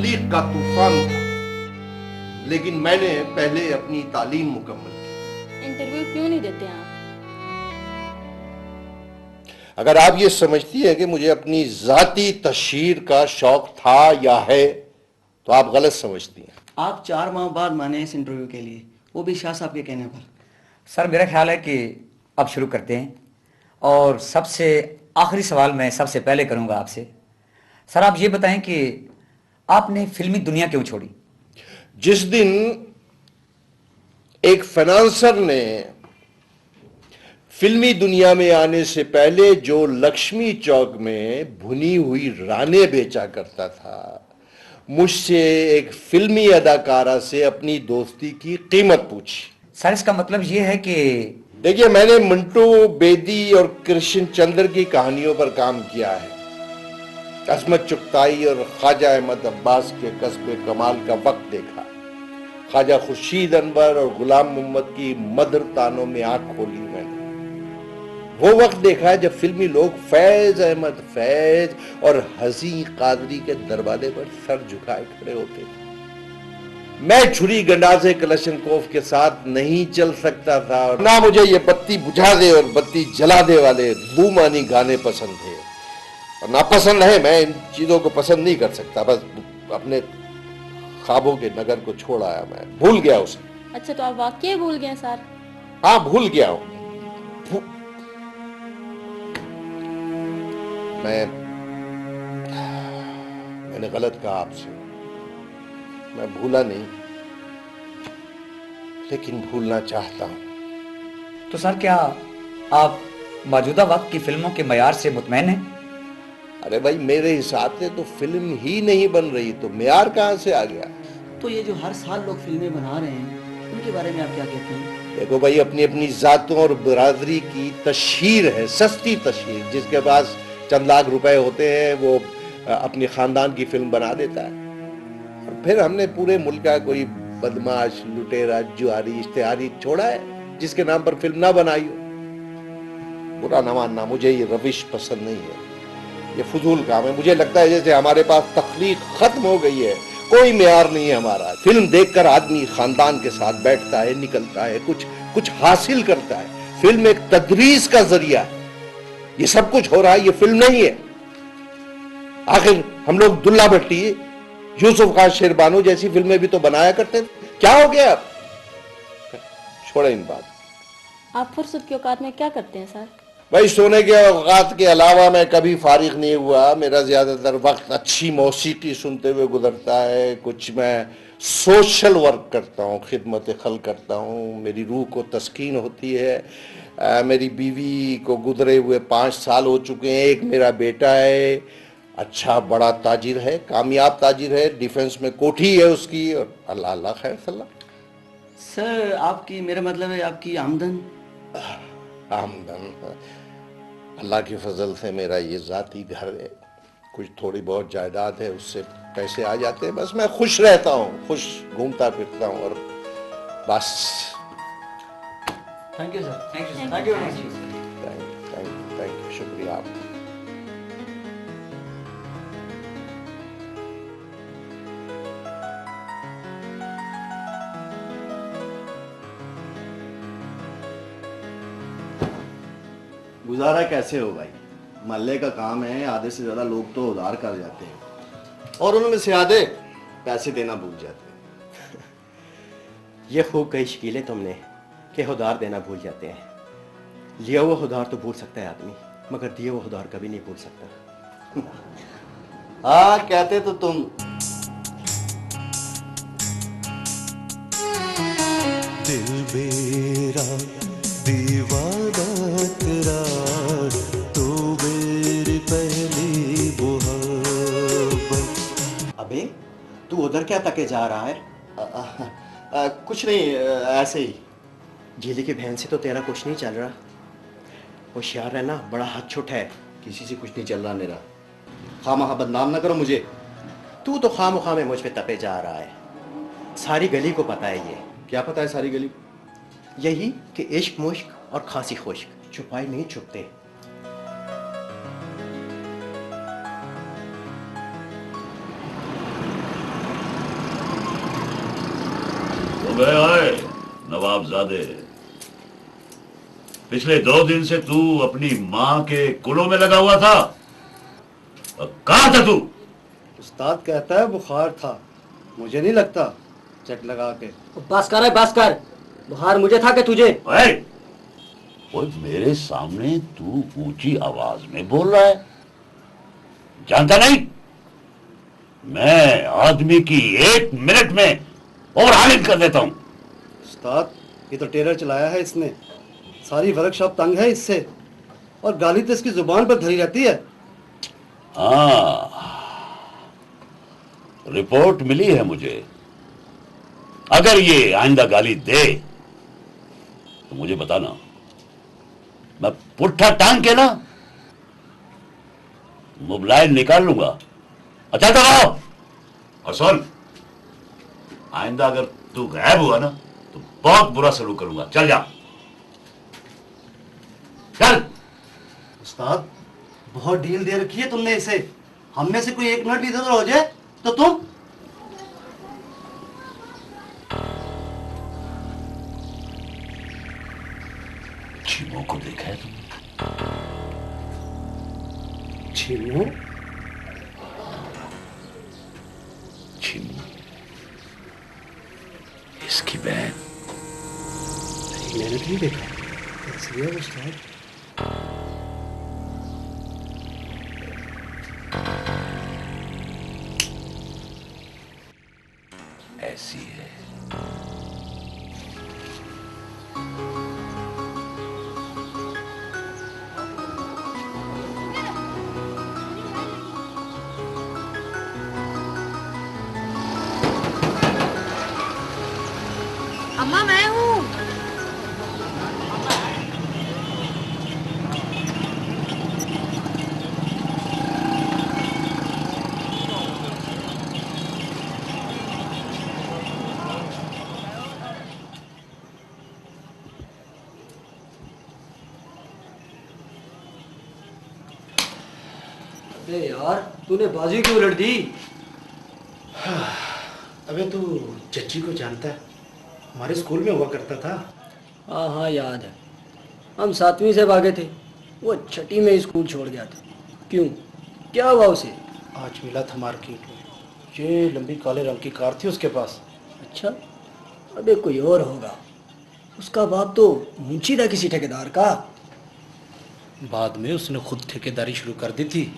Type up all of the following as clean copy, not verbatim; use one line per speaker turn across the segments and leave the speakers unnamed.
तख्लीक का तूफान था, लेकिन मैंने पहले अपनी तालीम मुकम्मल की।
इंटरव्यू क्यों नहीं देते आप?
अगर आप ये समझती है कि मुझे अपनी जाती तशहीर का शौक था या है, तो आप गलत समझती हैं।
आप 4 माह बाद माने इस इंटरव्यू के लिए, वो भी शाह साहब के कहने पर।
सर मेरा ख्याल है कि अब शुरू करते हैं, और सबसे आखिरी सवाल मैं सबसे पहले करूंगा आपसे। सर आप ये बताएं कि आपने फिल्मी दुनिया क्यों छोड़ी?
जिस दिन एक फाइनेंसर ने फिल्मी दुनिया में आने से पहले जो लक्ष्मी चौक में भुनी हुई राने बेचा करता था, मुझसे एक फिल्मी अदाकारा से अपनी दोस्ती की कीमत पूछी।
सर इसका मतलब ये है कि
देखिए, मैंने मंटू बेदी और कृष्ण चंद्र की कहानियों पर काम किया है, असमत चुगताई और ख्वाजा अहमद अब्बास के कस्बे कमाल का वक्त देखा, ख्वाजा खुर्शीद अनवर और गुलाम मोहम्मद की मधुर तानों में आंख खोली मैंने। वो वक्त देखा जब फिल्मी लोग फैज अहमद फैज और हसी कादरी के दरवाजे पर सर झुकाए खड़े होते थे। मैं छुरी गंडासे कलशनकोफ के साथ नहीं चल सकता था, और ना मुझे ये बत्ती बुझा दे और बत्ती जला दे वाले बूमानी गाने पसंद थे, और नापसंद है। मैं इन चीजों को पसंद नहीं कर सकता। बस अपने ख्वाबों के नगर को छोड़ आया, मैं भूल गया उसे।
अच्छा, तो आप वाकई भूल गए सर?
हाँ, भूल गया हूं। मैंने गलत कहा आपसे। मैं भूला नहीं, लेकिन भूलना चाहता हूं।
तो सर क्या आप मौजूदा वक्त की फिल्मों के मयार से मुतमैन हैं?
अरे भाई, मेरे हिसाब से तो फिल्म ही नहीं बन रही, तो मेयार कहां से आ गया?
तो ये जो हर साल लोग फिल्में बना रहे हैं, उनके बारे में आप क्या कहते हैं?
देखो भाई, अपनी अपनी जातों और बिरादरी की तशहीर है, सस्ती तशहीर। जिसके पास चंद लाख रुपए होते हैं वो अपनी खानदान की फिल्म बना देता है, और फिर हमने पूरे मुल्क का कोई बदमाश, लुटेरा, जुआरी, इश्तेहारी छोड़ा है जिसके नाम पर फिल्म ना बनाई हो। बुरा ना मानना, मुझे ये रविश पसंद नहीं है, ये फजूल काम है। मुझे लगता है जैसे हमारे पास तख्लीक खत्म हो गई है, कोई मेयार नहीं है हमारा। फिल्म देखकर आदमी खानदान के साथ बैठता है, निकलता है, कुछ हासिल करता है। फिल्म एक तदरीस का जरिया है। ये सब कुछ हो रहा है, ये फिल्म नहीं है। आखिर हम लोग दुल्ला भट्टी, यूसुफ खान शेरबानो जैसी फिल्में भी तो बनाया करते थे। क्या हो गया अब? छोड़े इन बात।
आप फुर्सत के औकात में क्या करते हैं सर?
भाई, सोने के औकात के अलावा मैं कभी फारिग नहीं हुआ। मेरा ज्यादातर वक्त अच्छी मौसीकी सुनते हुए गुजरता है। कुछ मैं सोशल वर्क करता हूँ, खिदमत खल करता हूँ, मेरी रूह को तस्कीन होती है। मेरी बीवी को गुजरे हुए 5 साल हो चुके हैं। एक मेरा बेटा है, अच्छा बड़ा ताजिर है, कामयाब ताजिर है, डिफेंस में कोठी है उसकी, और अल्लाह अल्लाह खैर सल्ला।
सर आपकी, मेरा मतलब है आपकी आमदन?
आमदन अल्लाह के फजल से मेरा ये जाती घर है, कुछ थोड़ी बहुत जायदाद है, उससे पैसे आ जाते हैं। बस मैं खुश रहता हूँ, खुश घूमता फिरता हूँ, और बस।
Thank you sir.
Thank you
thank you very much.
Thank you, शुक्रिया आपका।
गुजारा कैसे हो भाई? मोहल्ले का काम है, आधे से ज्यादा लोग तो उधार कर जाते हैं, और उनमें से आधे पैसे देना भूल जाते हैं।
ये खूब कही शकीलें तुमने कि उधार देना भूल जाते हैं। लिया हुआ उधार तो भूल सकता है आदमी, मगर दिए हुआ उधार कभी नहीं भूल सकता।
हाँ, कहते तो तुम।
दिल मेरा दीवाना तेरा, तू मेरी पहली मोहब्बत।
अबे तू उधर क्या तके जा रहा है?
कुछ नहीं, ऐसे ही।
झीली की बहन से तो तेरा कुछ नहीं चल रहा। होशियार रहना, बड़ा हाथ छुट है।
किसी से कुछ नहीं चल रहा मेरा। खामखा बदनाम ना करो मुझे।
तू तो खामोखा में मुझ पे तपे जा रहा है। सारी गली को पता है ये।
क्या पता है सारी गली?
यही कि इश्क मुश्क और खांसी खुश्क छुपाई नहीं छुपते।
अबे ओए नवाबजादे, पिछले 2 दिन से तू अपनी माँ के कुलों में लगा हुआ था। कहाँ था तू?
उस्ताद कहता है बुखार था, मुझे नहीं लगता चट लगा के।
बस कर है, बस कर। बुखार मुझे था कि तुझे?
ओए मेरे सामने तू ऊंची आवाज में बोल रहा है, जानता नहीं मैं आदमी की 1 मिनट में और हालित कर देता हूं।
उस्ताद ये तो टेरर चलाया है इसने, सारी वर्कशॉप तंग है इससे, और गाली तो इसकी जुबान पर धरी रहती है।
हाँ, रिपोर्ट मिली है मुझे। अगर ये आइंदा गाली दे तो मुझे बताना, मैं पुट्ठा टांग के ना मोबाइल निकाल लूंगा। अच्छा तो आओ, और सुन, आइंदा अगर तू गायब हुआ ना तो बहुत बुरा सलूक करूंगा। चल जा, चल।
उस्ताद बहुत डील दे रखी है तुमने इसे, हम में से कोई 1 मिनट भी इधर हो जाए तो तुम।
चीमों को देखा है तुमने?
छीनू?
चीमू इसकी बहन।
मैंने नहीं देखा, कैसी है उस्ताद?
ऐसी है।
अम्मा मैं हूँ।
अरे यार तूने बाजी क्यों उलट दी?
अबे तू चच्ची को जानता है, हमारे स्कूल में हुआ करता था।
हाँ हाँ याद है, हम 7वीं से भागे थे, वो 6ठी में ही स्कूल छोड़ गया था। क्यों, क्या हुआ उसे?
आज मिला था मार्केट में, ये लंबी काले रंग की कार थी उसके पास।
अच्छा, अबे कोई और होगा, उसका बाप तो मुंशी था किसी ठेकेदार का।
बाद में उसने खुद ठेकेदारी शुरू कर दी थी।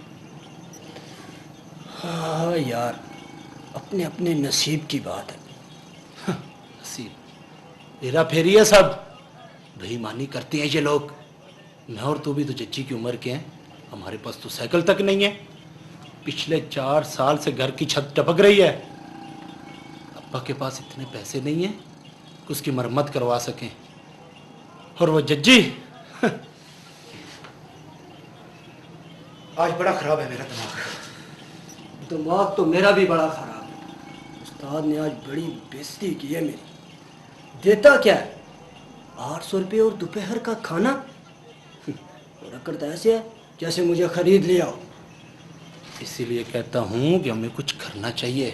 हाँ यार, अपने अपने नसीब की बात है।
नसीब, हेरा फेरी है सब, बेईमानी करते हैं ये लोग। मैं और तू भी तो चच्ची की उम्र के हैं, हमारे पास तो साइकिल तक नहीं है। पिछले 4 साल से घर की छत टपक रही है। अब्बा के पास इतने पैसे नहीं है कि उसकी मरम्मत करवा सकें, और वो जज्जी आज बड़ा खराब है मेरा
दिमाग तो मेरा भी बड़ा खराब है। उस्ताद ने आज बड़ी बेइज्जती की है मेरी। देता क्या है, 800 रुपये और दोपहर का खाना। और करता ऐसे है जैसे मुझे खरीद लिया हो।
इसीलिए कहता हूँ कि हमें कुछ करना चाहिए।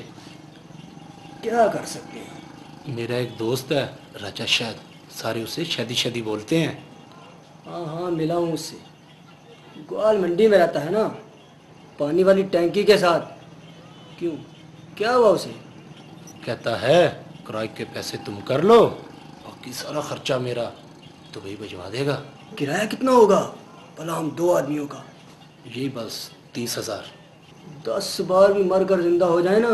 क्या कर सकते हैं?
मेरा एक दोस्त है राजा शायद, सारे उसे शादी शादी बोलते हैं।
हाँ हाँ, मिला हूँ उससे, ग्वाल मंडी में रहता है ना, पानी वाली टैंकी के साथ। क्यों, क्या हुआ उसे?
कहता है किराए के पैसे तुम कर लो, बाकी सारा खर्चा मेरा, तो वही भिजवा देगा।
किराया कितना होगा भला हम 2 आदमियों का?
यही बस 30,000।
10 बार भी मर कर जिंदा हो जाए ना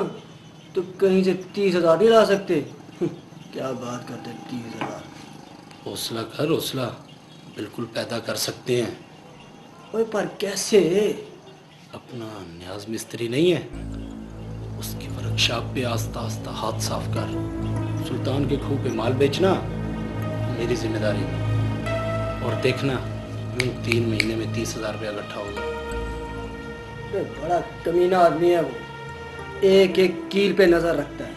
तो कहीं से 30,000 नहीं ला सकते। क्या बात करते, 30,000।
हौसला कर, हौसला बिल्कुल पैदा कर सकते हैं।
ओए पर कैसे?
अपना न्याज मिस्त्री नहीं है, उसकी वर्कशॉप पे आस्ता आस्ता हाथ साफ कर। सुल्तान के खूह पे माल बेचना मेरी जिम्मेदारी, और देखना 3 महीने में 30,000 रुपया इकट्ठा होगा।
बड़ा कमीना आदमी है वो, एक एक कील पे नजर रखता है।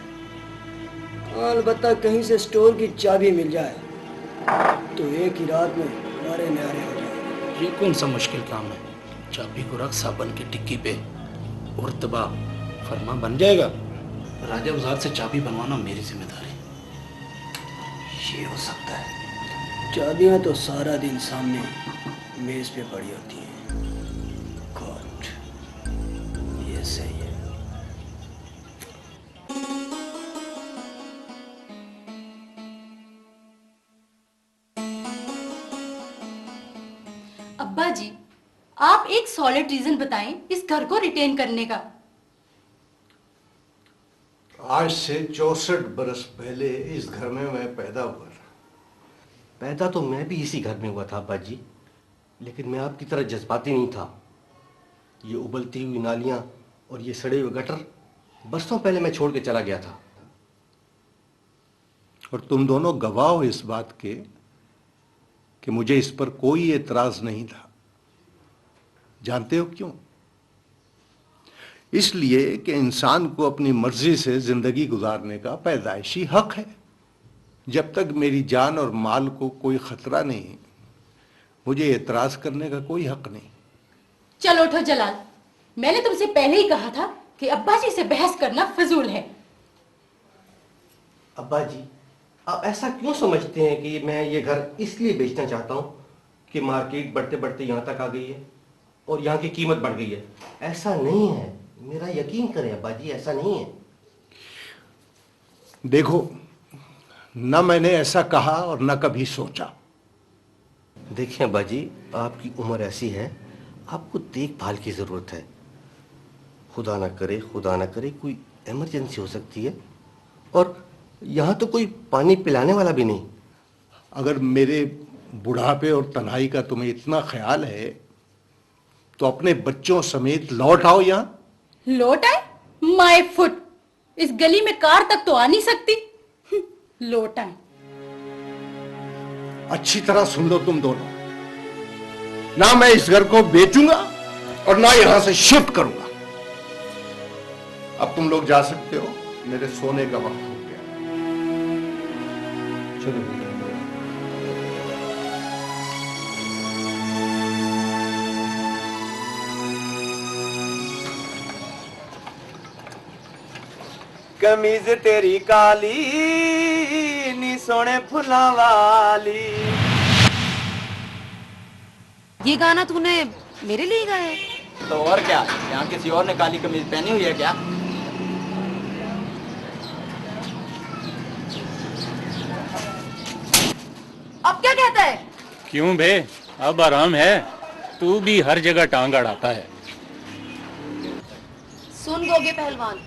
अलबत्ता कहीं से स्टोर की चाबी मिल जाए तो एक ही रात में नारे न्यारे हो जाए।
ये कौन सा मुश्किल काम है, चाबी को रख साबन की टिक्की पे और तबाह फरमा बन जाएगा। राजा बाजार से चाबी बनवाना मेरी जिम्मेदारी।
ये हो सकता है।
चाबियां तो सारा दिन सामने मेज पे पड़ी होती हैं। गॉड, ये सही है।
अब्बा जी, आप एक सॉलिड रीजन बताएं इस घर को रिटेन करने का।
आज से 64 बरस पहले इस घर में मैं पैदा हुआ था।
पैदा तो मैं भी इसी घर में हुआ था अब्बा जी, लेकिन मैं आपकी तरह जज्बाती नहीं था। ये उबलती हुई नालियां और ये सड़े हुए गटर बरसों पहले मैं छोड़ के चला गया था।
और तुम दोनों गवाह हो इस बात के कि मुझे इस पर कोई एतराज नहीं था। जानते हो क्यों? इसलिए कि इंसान को अपनी मर्जी से जिंदगी गुजारने का पैदाइशी हक है। जब तक मेरी जान और माल को कोई खतरा नहीं, मुझे एतराज करने का कोई हक नहीं।
चलो उठो जलाल, मैंने तुमसे पहले ही कहा था कि अब्बा जी से बहस करना फजूल है।
अब्बा जी, आप ऐसा क्यों समझते हैं कि मैं ये घर इसलिए बेचना चाहता हूँ कि मार्केट बढ़ते बढ़ते यहाँ तक आ गई है और यहाँ की कीमत बढ़ गई है? ऐसा नहीं है, मेरा यकीन करें अब्बा जी, ऐसा नहीं है।
देखो, न मैंने ऐसा कहा और न कभी सोचा।
देखिए अब्बा जी, आपकी उम्र ऐसी है, आपको देखभाल की जरूरत है। खुदा ना करे कोई इमरजेंसी हो सकती है, और यहाँ तो कोई पानी पिलाने वाला भी नहीं।
अगर मेरे बुढ़ापे और तन्हाई का तुम्हें इतना ख्याल है तो अपने बच्चों समेत लौट आओ यहाँ।
लौट आए? माय फुट, इस गली में कार तक तो आ नहीं सकती। लौट आए।
अच्छी तरह सुन लो तुम दोनों, ना मैं इस घर को बेचूंगा और ना यहां से शिफ्ट करूंगा। अब तुम लोग जा सकते हो, मेरे सोने का वक्त हो गया। चलो।
कमीज तेरी काली नी सोने फुला वाली।
ये गाना तूने मेरे लिए गाया है?
तो और क्या, यहाँ किसी और ने काली कमीज पहनी हुई है क्या?
अब क्या कहता है?
क्यों बे, अब आराम है? तू भी हर जगह टांग अड़ाता है।
सुन गोगे पहलवान,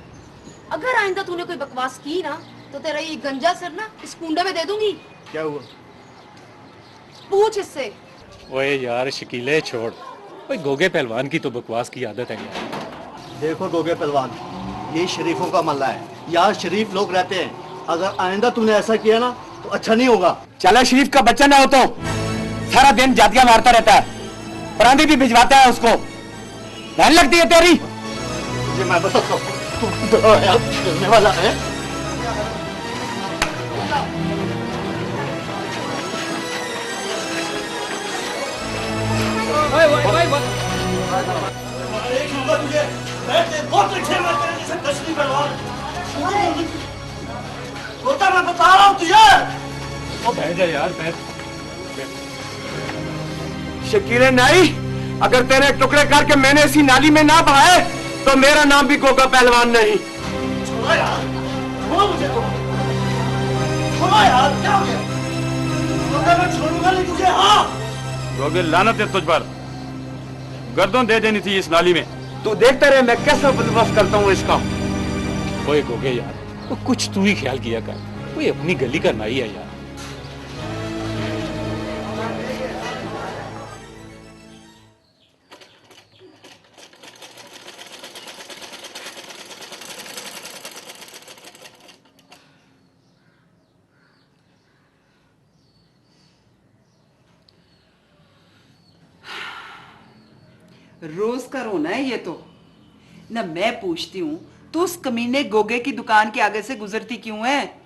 अगर आइंदा तूने कोई बकवास की ना तो तेरा ये गंजा सर ना इस कुंडे में दे दूंगी।
क्या हुआ?
पूछ इससे।
ओए यार शकीले छोड़, ओए गोगे पहलवान की तो बकवास की आदत है यार।
देखो गोगे पहलवान, ये शरीफों का मोहल्ला है, यहाँ शरीफ लोग रहते हैं। अगर आइंदा तूने ऐसा किया ना तो अच्छा नहीं होगा।
चला शरीफ का बच्चा ना हो तो सारा दिन जातियां मारता रहता है, परांधी भी भिजवाता है उसको। ध्यान लगती है तेरी?
मुझे मैं बताता हूँ, तू खेलने वाला है। मैं बता रहा हूँ तुझे।
बैठ जा यार, बैठ।
शकीले नाई, अगर तेरे टुकड़े करके मैंने इसी नाली में ना बहाए तो मेरा नाम भी गोगा पहलवान नहीं।
छोड़ो यार, छोड़ो मुझे, छोड़ो यार, क्या हो गया? मैं छोड़ूंगा नहीं तुझे। हाँ
गोगे लानत है तुझ पर, गर्दन दे देनी थी इस नाली में।
तू देखता रहे मैं कैसा बंदोबस्त करता हूँ इसका।
ओए गोगे यार, तो कुछ तू ही ख्याल किया कर, कोई अपनी गली का नाई है यार।
रोज का रोना है ये तो। न मैं पूछती हूँ तो उस कमीने गोगे की दुकान के आगे से गुजरती क्यों है?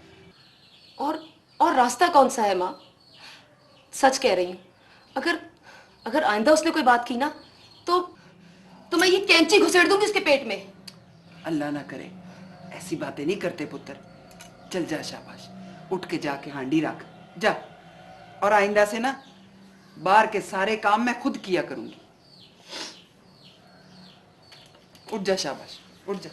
और रास्ता कौन सा है माँ? सच कह रही हूँ, अगर आइंदा उसने कोई बात की ना तो मैं ये कैंची घुसेड़ दूंगी उसके पेट में।
अल्लाह ना करे, ऐसी बातें नहीं करते पुत्र। चल जा, शाबाश, उठ के जाके हांडी रख, जा, और आइंदा से ना बाहर के सारे काम मैं खुद किया करूंगी। उठ जा, शाबाश, उठ जा।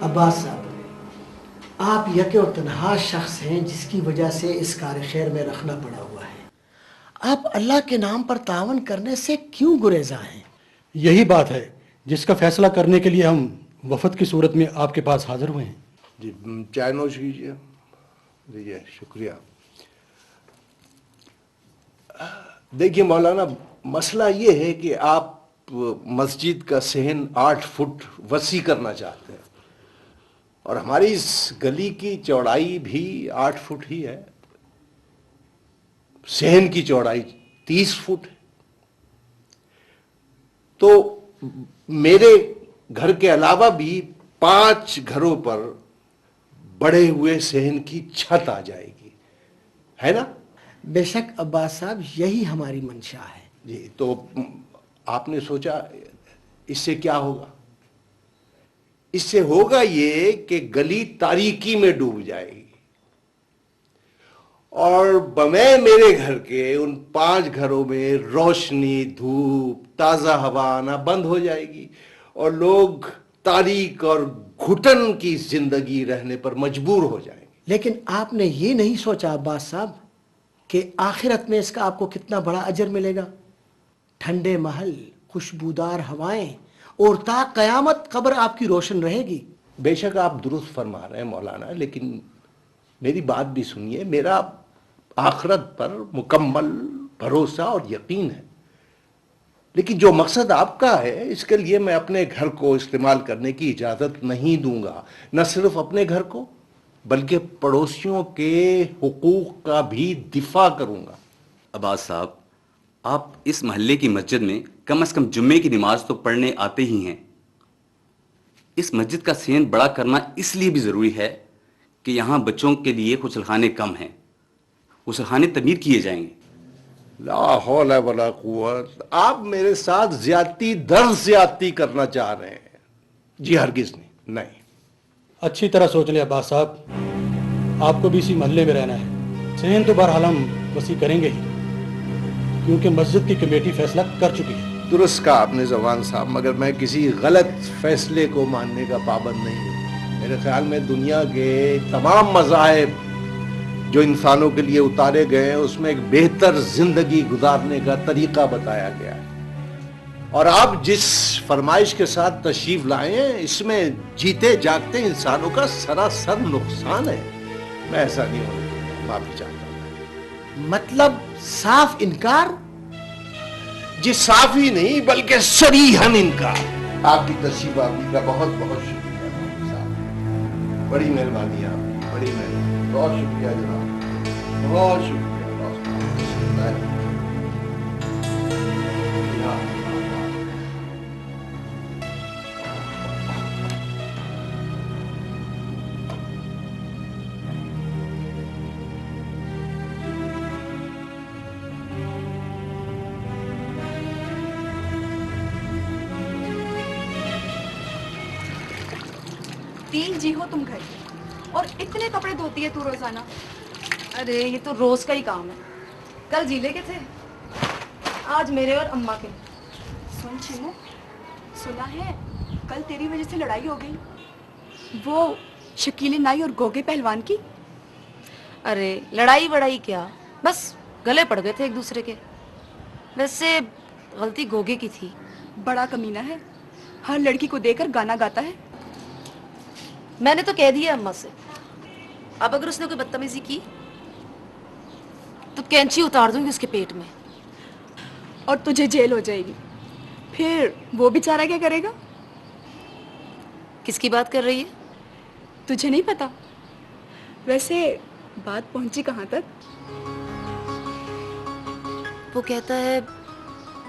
अब्बास साहब, आप यके और तन्हा शख्स हैं जिसकी वजह से इस कार खैर में रखना पड़ा हुआ है। आप अल्लाह के नाम पर तावन करने से क्यों गुरेजा हैं?
यही बात है जिसका फैसला करने के लिए हम वफद की सूरत में आपके पास हाजिर हुए हैं।
जी, चाय नोश कीजिए। दीजिए, शुक्रिया। देखिए मौलाना, मसला ये है कि आप मस्जिद का सहन 8 फुट वसी करना चाहते हैं और हमारी इस गली की चौड़ाई भी 8 फुट ही है। सहन की चौड़ाई 30 फुट है। तो मेरे घर के अलावा भी 5 घरों पर बढ़े हुए सहन की छत आ जाएगी, है ना?
बेशक अब्बास साहब, यही हमारी मंशा है।
जी, तो आपने सोचा इससे क्या होगा? इससे होगा ये कि गली तारीकी में डूब जाएगी और बमे मेरे घर के उन 5 घरों में रोशनी, धूप, ताजा हवा आना बंद हो जाएगी और लोग तारीक और घुटन की जिंदगी रहने पर मजबूर हो जाएंगे।
लेकिन आपने ये नहीं सोचा अब्बास साहब कि आखिरत में इसका आपको कितना बड़ा अजर मिलेगा। ठंडे महल, खुशबूदार हवाएं और ता कयामत कब्र आपकी रोशन रहेगी।
बेशक आप दुरुस्त फरमा रहे हैं मौलाना, लेकिन मेरी बात भी सुनिए। मेरा आखिरत पर मुकम्मल भरोसा और यकीन है, लेकिन जो मकसद आपका है इसके लिए मैं अपने घर को इस्तेमाल करने की इजाज़त नहीं दूंगा। न सिर्फ अपने घर को बल्कि पड़ोसियों के हुकूक का भी दिफा करूंगा।
अब्बास साहब, आप इस मोहल्ले की मस्जिद में कम से कम जुम्मे की नमाज तो पढ़ने आते ही हैं। इस मस्जिद का सेन बड़ा करना इसलिए भी ज़रूरी है कि यहाँ बच्चों के लिए गुसलखाने कम हैं, गुसलखाने तमीर किए जाएंगे।
ला हौला वला कुव्वत, आप मेरे साथ ज्यादती करना चाह रहे हैं? जी हरगिज नहीं।
अच्छी तरह सोच लें अब्बास साहब, आपको भी इसी मोहल्ले में रहना है। सहन तो बहरहाल हम वसी करेंगे ही, क्योंकि मस्जिद की कमेटी फैसला कर चुकी है।
दुरुस्त कहा आपने जवान साहब, मगर मैं किसी गलत फैसले को मानने का पाबंद नहीं हूँ। मेरे ख्याल में दुनिया के तमाम मज़ाहिब जो इंसानों के लिए उतारे गए हैं उसमें एक बेहतर जिंदगी गुजारने का तरीका बताया गया है, और आप जिस फरमाइश के साथ तशरीफ लाए हैं इसमें जीते जागते इंसानों का सरासर नुकसान है। मैं ऐसा नहीं होने, माफी चाहता हूं।
मतलब साफ इनकार?
जी साफ ही नहीं बल्कि सरीहन इनकार। आपकी तशरीफ आवी का बहुत बहुत शुक्रिया साहब, बड़ी मेहरबानी आपकी, बड़ी मेहरबानी, बहुत शुक्रिया जनाब, बहुत शुक्रिया।
तीन जी हो तुम घर और इतने कपड़े धोती है तू रोजाना। अरे ये तो रोज का ही काम है। कल जीले के थे, आज मेरे और अम्मा के।
सुन चीमू, सुना है कल तेरी वजह से लड़ाई हो गई, वो शकील नाई और गोगे पहलवान की।
अरे लड़ाई बड़ाई क्या, बस गले पड़ गए थे एक दूसरे के। वैसे गलती गोगे की थी।
बड़ा कमीना है, हर लड़की को देकर गाना गाता है।
मैंने तो कह दिया अम्मा से, अब अगर उसने कोई बदतमीजी की तो कैंची उतार दूंगी उसके पेट में।
और तुझे जेल हो जाएगी। फिर वो बेचारा क्या करेगा?
किसकी बात कर रही है?
तुझे नहीं पता? वैसे बात पहुंची कहाँ तक?
वो कहता है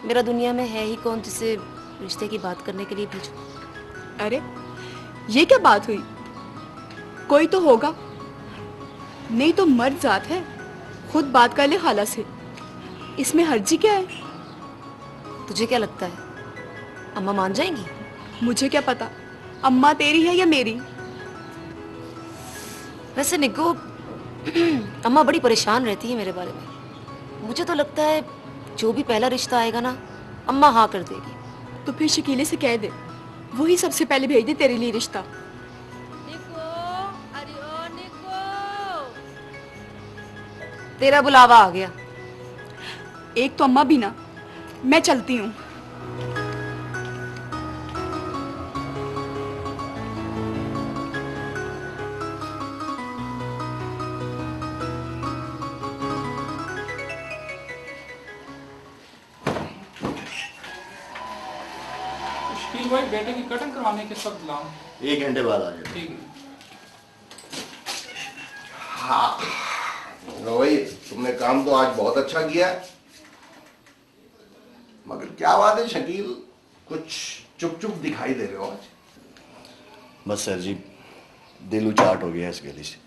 मेरा दुनिया में है ही कौन जिसे रिश्ते की बात करने के लिए भेजूं।
अरे ये क्या बात हुई? कोई तो होगा, नहीं तो मर्द जात है, खुद बात कर ले खाला से, इसमें हर्जी क्या है?
तुझे क्या लगता है अम्मा मान जाएंगी?
मुझे क्या पता अम्मा तेरी है या मेरी।
वैसे निक्को अम्मा बड़ी परेशान रहती है मेरे बारे में। मुझे तो लगता है जो भी पहला रिश्ता आएगा ना अम्मा हाँ कर देगी।
तो फिर शकीले से कह दे वही सबसे पहले भेज दे तेरे लिए रिश्ता।
तेरा बुलावा आ गया।
एक तो अम्मा भी ना, मैं चलती हूँ।
शकील भाई बेटे की कटिंग करवाने के वक्त लाऊं?
1 घंटे बाद आ जाए।
ठीक है।
हाँ रोहित, तुमने काम तो आज बहुत अच्छा किया, मगर क्या बात है शकील, कुछ चुप चुप दिखाई दे रहे हो आज।
बस सर जी, दिल उचाट हो गया इस गली से।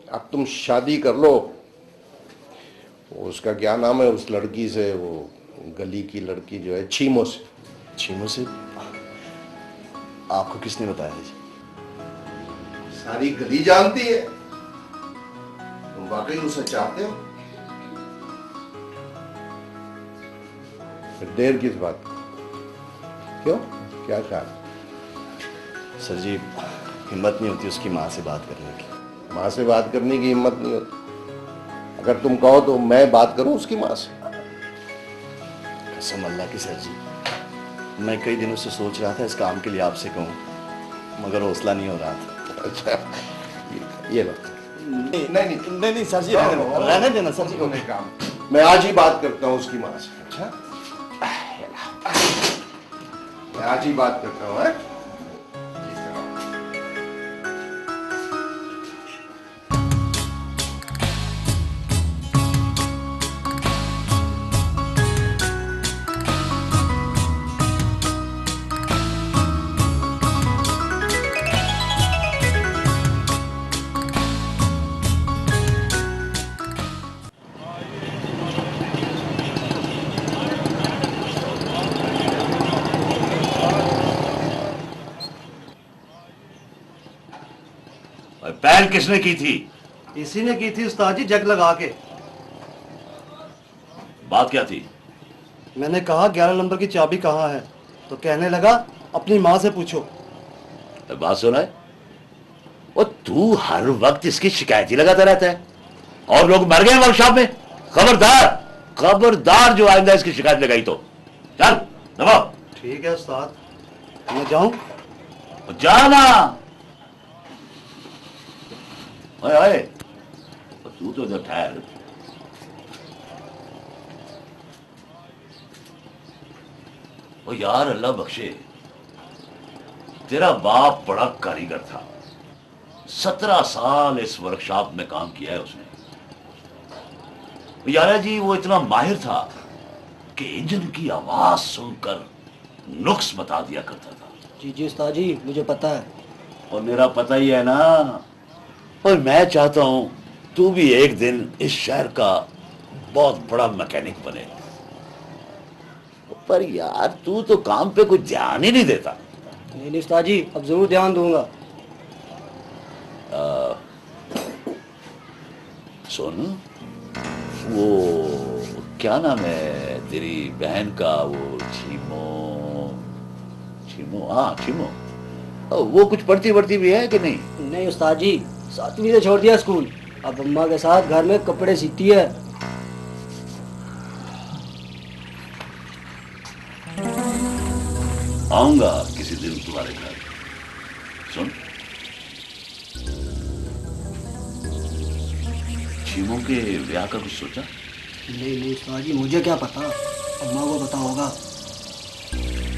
अब तुम शादी कर लो, उसका क्या नाम है उस लड़की से, वो गली की लड़की जो है छीमो से।
छीमो से? आपको किसने बताया जी?
सारी गली जानती है। तुम वाकई उसे चाहते हो? फिर देर किस बात की? क्यों, क्या ख्याल?
सर जी, हिम्मत नहीं होती उसकी माँ से बात करने की।
माँ से बात करने की हिम्मत नहीं होती? अगर तुम कहो तो मैं बात करूं उसकी माँ से।
कसम अल्लाह की सर जी, मैं कई दिनों से सोच रहा था इस काम के लिए आपसे कहूँ, मगर हौसला नहीं हो रहा था।
अच्छा, ये लो।
नहीं सर जी, रहने देना सर जी।
काम मैं आज ही बात करता हूँ उसकी माँ से। अच्छा, मैं आज ही बात करता हूँ।
पहल किसने की थी?
इसी ने की थी उस्ताद जी, जग लगा के।
बात क्या थी?
मैंने कहा 11 नंबर की चाबी कहाँ है, तो कहने लगा अपनी माँ से पूछो।
बात सुना है? और तू हर वक्त इसकी शिकायत ही लगाता रहता है, और लोग मर गए वर्कशॉप में। खबरदार, खबरदार जो आइंदा इसकी शिकायत लगाई तो चल दबाओ।
ठीक है उस्ताद, मैं जाऊं?
जाना। ओए ओए, तू तो इधर ठहर। ओ यार, अल्लाह बख्शे, तेरा बाप बड़ा कारीगर था। 17 साल इस वर्कशॉप में काम किया है उसने। यारा जी, वो इतना माहिर था कि इंजन की आवाज सुनकर नुक्स बता दिया करता था।
जी उस्ताद जी, मुझे पता है।
और मेरा पता ही है ना। और मैं चाहता हूं तू भी एक दिन इस शहर का बहुत बड़ा मैकेनिक बने। पर यार, तू तो काम पे कुछ ध्यान ही नहीं देता।
नहीं उस्ताद जी, अब जरूर ध्यान दूंगा।
सुन, वो क्या नाम है तेरी बहन का, वो छीमो, हाँ छीमो, वो कुछ पढ़ती वढ़ती भी है कि नहीं?
नहीं उस्ताद जी, 7वीं से छोड़ दिया स्कूल। अब अम्मा के साथ घर में कपड़े सीती है।
आऊंगा किसी दिन तुम्हारे घर। सुन, छीमो के ब्याह का कुछ सोचा?
नहीं उस्ताद जी, मुझे क्या पता, अम्मा को पता होगा।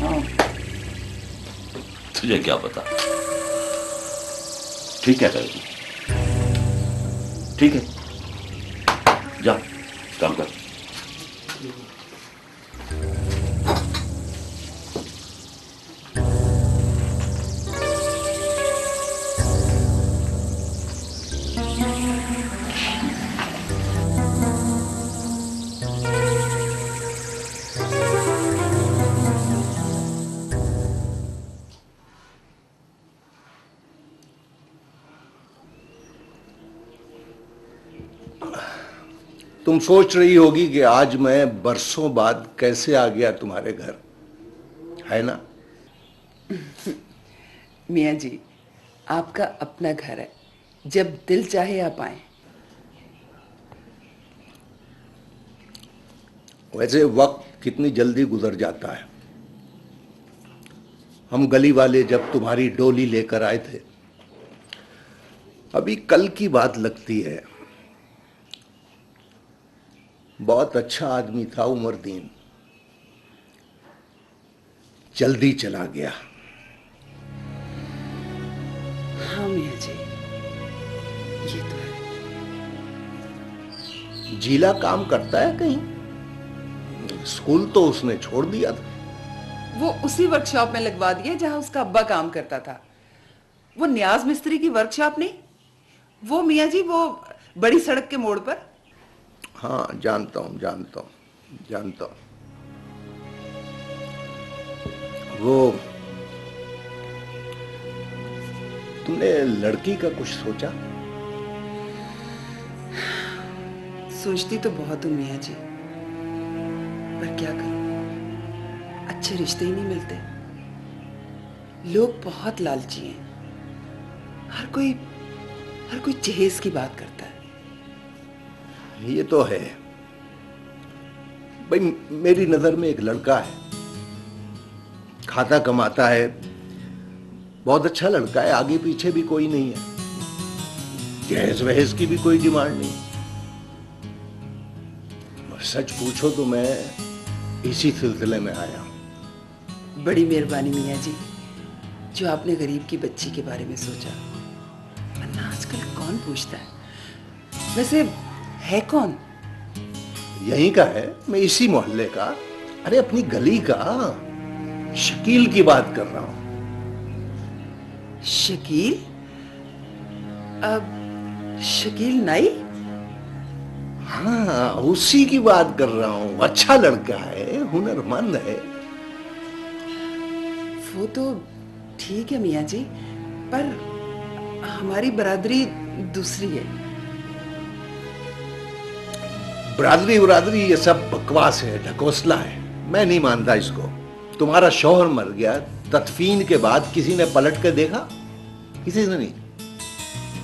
हाँ, तुझे क्या पता। ठीक है कर, ठीक है, जा काम कर।
तुम सोच रही होगी कि आज मैं बरसों बाद कैसे आ गया तुम्हारे घर, है ना?
मियाँ जी, आपका अपना घर है, जब दिल चाहे आप आए।
वैसे वक्त कितनी जल्दी गुजर जाता है। हम गली वाले जब तुम्हारी डोली लेकर आए थे, अभी कल की बात लगती है। बहुत अच्छा आदमी था उमरदीन, जल्दी चला गया।
हाँ मियाँ जी, ये तो है।
जीला काम करता है कहीं? स्कूल तो उसने छोड़ दिया था।
वो उसी वर्कशॉप में लगवा दिया जहां उसका अब्बा काम करता था। वो न्याज मिस्त्री की वर्कशॉप नहीं, वो मियाँ जी वो बड़ी सड़क के मोड़ पर।
हाँ जानता हूं। वो तुमने लड़की का कुछ सोचा?
सोचती तो बहुत हूं मियाँ जी, पर क्या करूं, अच्छे रिश्ते ही नहीं मिलते। लोग बहुत लालची हैं, हर कोई जहेज की बात करता है।
ये तो है भाई। मेरी नजर में एक लड़का है, खाता कमाता है, बहुत अच्छा लड़का है, आगे पीछे भी कोई नहीं है, जहेज वहेज की भी कोई डिमांड नहीं। और सच पूछो तो मैं इसी सिलसिले में आया हूं।
बड़ी मेहरबानी मियाँ जी, जो आपने गरीब की बच्ची के बारे में सोचा, वरना आजकल कौन पूछता है। वैसे है कौन?
यहीं का है, मैं इसी मोहल्ले का, अरे अपनी गली का, शकील की बात कर रहा हूं।
शकील? अब शकील नाई?
हाँ उसी की बात कर रहा हूं। अच्छा लड़का है, हुनरमंद है।
वो तो ठीक है मियाँ जी, पर हमारी बरादरी दूसरी है।
बरादरी ये सब बकवास है, ढकोसला है, मैं नहीं मानता इसको। तुम्हारा शौहर मर गया, तदफीन के बाद किसी ने पलट के देखा? किसी ने नहीं।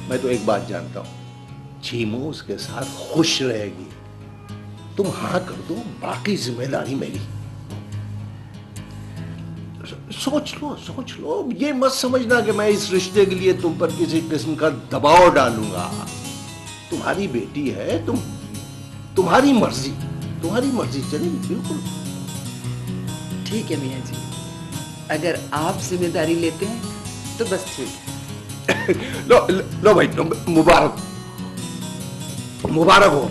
मैं तो एक बात जानता हूं, चीमू उसके साथ खुश रहेगी। तुम हाँ कर दो, बाकी जिम्मेदारी मेरी। सोच लो, ये मत समझना कि मैं इस रिश्ते के लिए तुम पर किसी किस्म का दबाव डालूंगा। तुम्हारी बेटी है, तुम्हारी मर्जी चलेगी। बिल्कुल
ठीक है मियाँ जी, अगर आप जिम्मेदारी लेते हैं तो बस ठीक है।
लो भाई, मुबारक हो।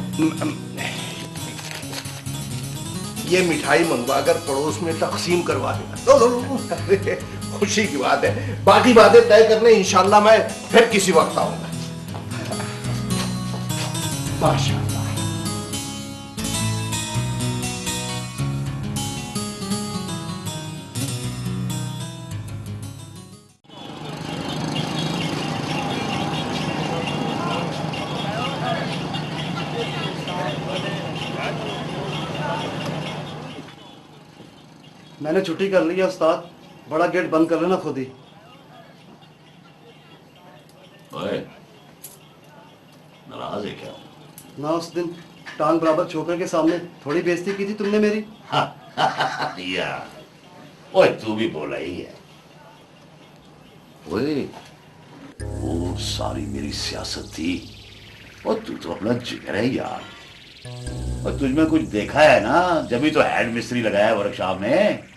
ये मिठाई मंगवा कर पड़ोस में तकसीम करवा देना। लो, खुशी की बात है। बाकी बातें तय करने इंशाल्लाह मैं फिर किसी वक्त आऊंगा। माशाअल्लाह।
मैंने छुट्टी कर ली है उस्ताद, बड़ा गेट बंद कर लेना खुद ही।
ओए, नाराज है क्या?
ना उस दिन टांग बराबर छोकर के सामने थोड़ी बेइज्जती की थी तुमने मेरी।
यार, ओए तू भी बोला ही है। ओए, वो सारी मेरी सियासत थी, और तू तो अपना जिगर है यार। और तुझमें कुछ देखा है ना, जब ही तो हेड मिस्त्री लगाया वर्कशॉप में।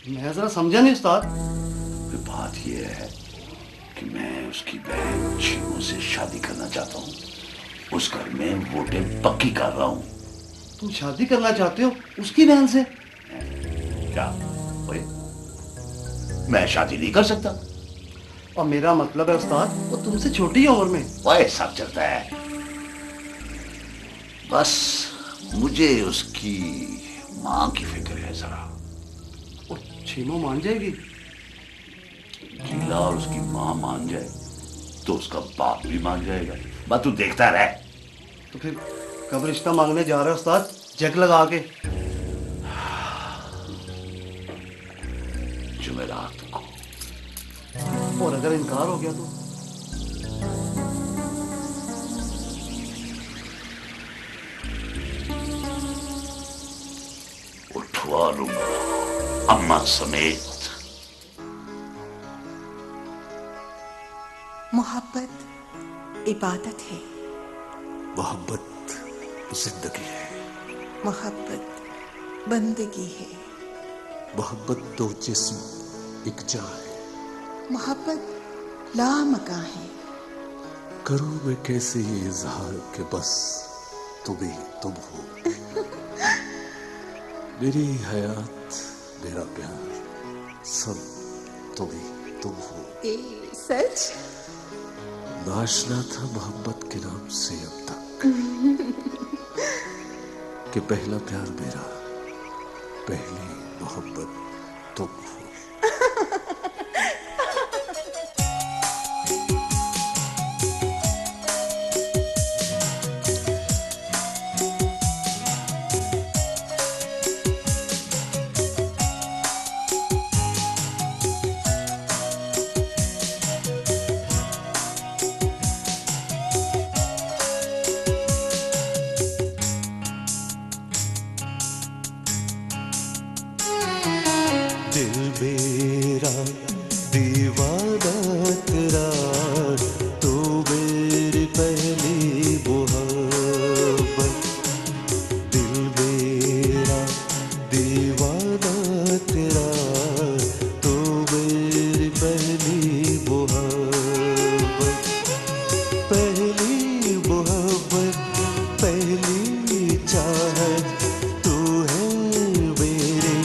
मैं जरा समझा नहीं उस्ताद।
बात यह है कि मैं उसकी बहन चीमू से शादी करना चाहता हूँ। उस घर में वोटें पक्की कर रहा हूँ।
तुम शादी करना चाहते हो उसकी बहन से?
क्या? ओए, मैं शादी नहीं कर सकता।
और मेरा मतलब है उस्ताद, वो तुमसे छोटी उम्र में।
ओए, सब चलता है, बस मुझे उसकी मां की फिक्र है जरा।
चीमू मान जाएगी?
जीला और उसकी मां मान जाए तो उसका बाप भी मान जाएगा। बस तू देखता रह।
तो फिर
कब रिश्ता मांगने जा रहे हो उस्ताद? चेक लगा के।
जुमेरात को।
और अगर इनकार हो गया तो?
उठवा लूंगा अम्मा समेत।
मोहब्बत इबादत है,
मोहब्बत जिंदगी है,
मोहब्बत बंदगी है,
मोहब्बत दो जिस्म एक जान है,
मोहब्बत लामका है।
करूं मैं कैसे ये इजहार कि बस तुम ही तुम हो। मेरी हयात, मेरा प्यार, सब तुम ही तुम हो।
ए सच?
नाशना था मोहब्बत के नाम से अब तक कि पहला प्यार मेरा, पहली मोहब्बत तुम हो। दिल मेरा दीवाना तेरा, तू मेरी पहली मोहब्बत। दिल मेरा दीवाना तेरा, तू मेरी पहली मोहब्बत। पहली मोहब्बत, पहली चाहत, तू है मेरे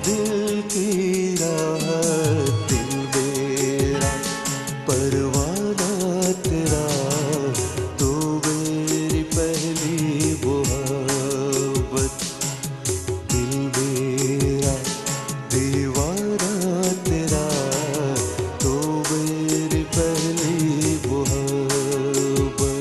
दिल की राहत। दिल मेरा परवाना तेरा, तू मेरी पहली मोहब्बत। दिल मेरा दीवाना तेरा, तू मेरी पहली मोहब्बत।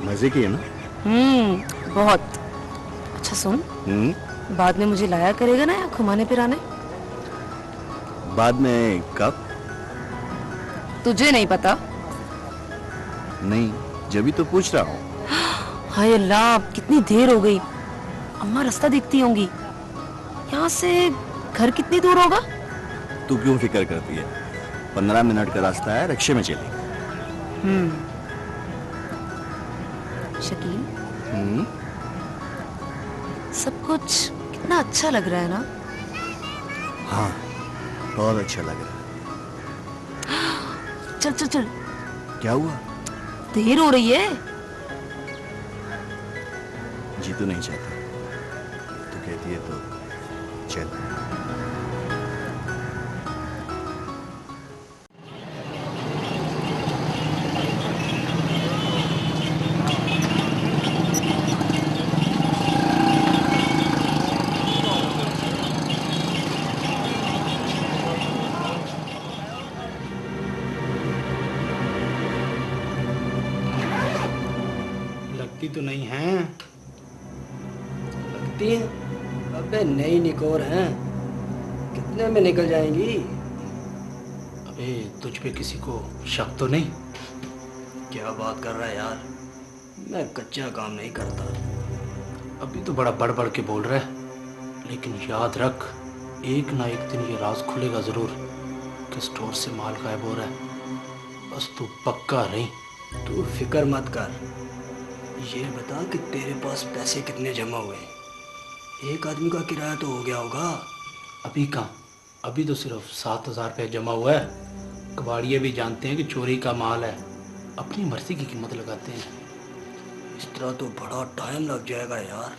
मजे की है ना?
बहुत। अच्छा सुन, बाद में मुझे लाया करेगा ना यहाँ घुमाने फिराने?
बाद में कब?
तुझे नहीं पता?
नहीं, जब तो पूछ रहा हूँ।
हाय अल्लाह, कितनी देर हो गई। अम्मा रास्ता देखती होंगी। यहाँ से घर कितनी दूर होगा?
तू क्यों फिक्र करती है? 15 मिनट का रास्ता है, रिक्शे में चलेगी।
शकील, सब कुछ कितना अच्छा लग रहा है ना?
हाँ, बहुत अच्छा लग रहा है।
चल चल चल।
क्या हुआ?
देर हो रही है।
जी तो नहीं चाहता, तो कहती है तो चल।
लगती तो नहीं है।
लगती है? अबे नई निकोर हैं, कितने में निकल जाएंगी?
अबे तुझ पे किसी को शक तो नहीं?
क्या बात कर रहा है यार, मैं कच्चा काम नहीं करता।
अभी तो बड़ा बढ़ बढ़ के बोल रहा है, लेकिन याद रख, एक ना एक दिन ये राज खुलेगा जरूर कि स्टोर से माल गायब हो रहा है। बस तू पक्का रही।
तू फिक्र मत कर, ये बता कि तेरे पास पैसे कितने जमा हुए? एक आदमी का किराया तो हो गया होगा।
अभी कहाँ, अभी तो सिर्फ 7,000 रुपये जमा हुआ है। कबाड़िए भी जानते हैं कि चोरी का माल है, अपनी मर्जी की कीमत लगाते हैं।
इस तरह तो बड़ा टाइम लग जाएगा यार।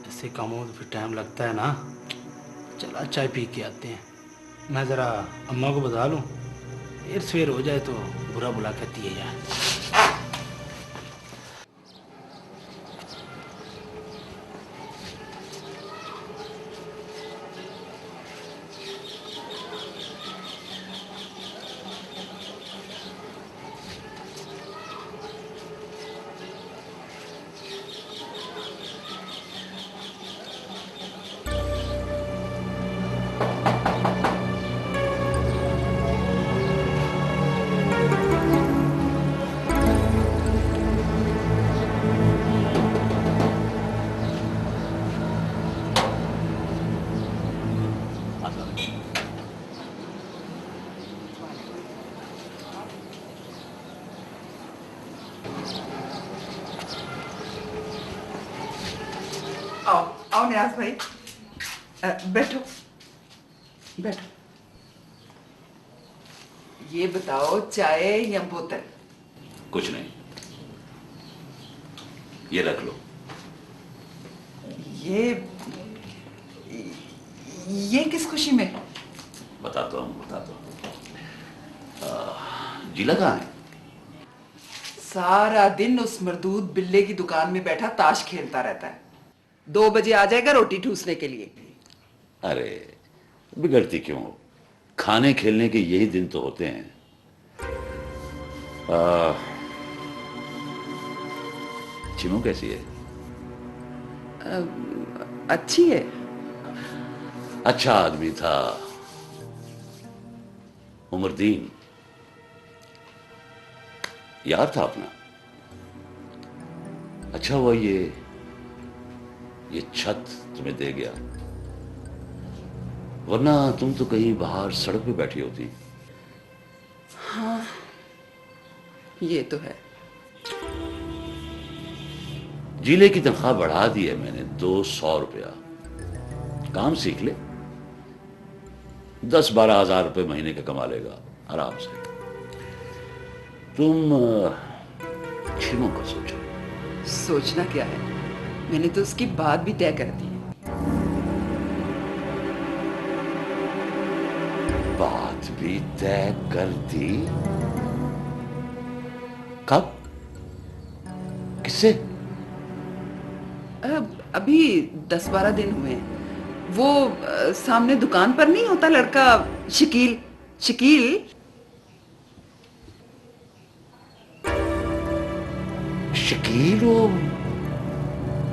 ऐसे कामों में तो फिर टाइम लगता है ना। चला चाय पी के आते हैं। मैं ज़रा अम्मा को बता लूँ, देर सवेर हो जाए तो बुरा बुला कहती है यार।
आओ न्याज भाई, बैठो बैठो। ये बताओ, चाय या बोतल?
कुछ नहीं, ये रख लो।
ये किस खुशी में?
बताता हूँ। जीला कहाँ है?
सारा दिन उस मरदूद बिल्ले की दुकान में बैठा ताश खेलता रहता है। 2 बजे आ जाएगा रोटी ठूसने के लिए।
अरे बिगड़ती क्यों हो? खाने खेलने के यही दिन तो होते हैं। चिमू कैसी है?
अच्छी है।
अच्छा आदमी था उमरदीन, यार था अपना। अच्छा हुआ ये छत तुम्हें दे गया, वरना तुम तो कहीं बाहर सड़क पे बैठी होती।
हाँ, ये तो है।
जीले की तनख्वाह बढ़ा दी है मैंने, 200 रुपया। काम सीख ले, 10-12 हजार रुपए महीने का कमा लेगा आराम से। तुम छिमो का सोचो।
सोचना क्या है, मैंने तो उसकी बात भी तय कर दी है।
बात भी तय कर दी? कब? किससे?
अभी 10-12 दिन हुए हैं। वो सामने दुकान पर नहीं होता लड़का, शकील।
शकील?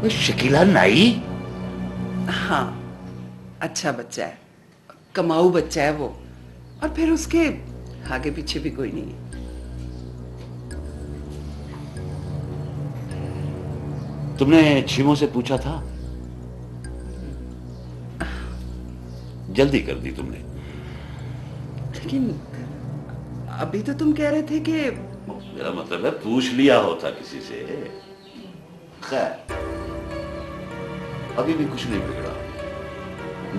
वो शकीला नाई?
हाँ, अच्छा बच्चा है, कमाऊ बच्चा है वो। और फिर उसके आगे पीछे भी कोई नहीं है।
तुमने छिमो से पूछा था? जल्दी कर दी तुमने।
लेकिन अभी तो तुम कह रहे थे कि...
मेरा मतलब है पूछ लिया होता किसी से। खैर, अभी भी कुछ नहीं बिगड़ा।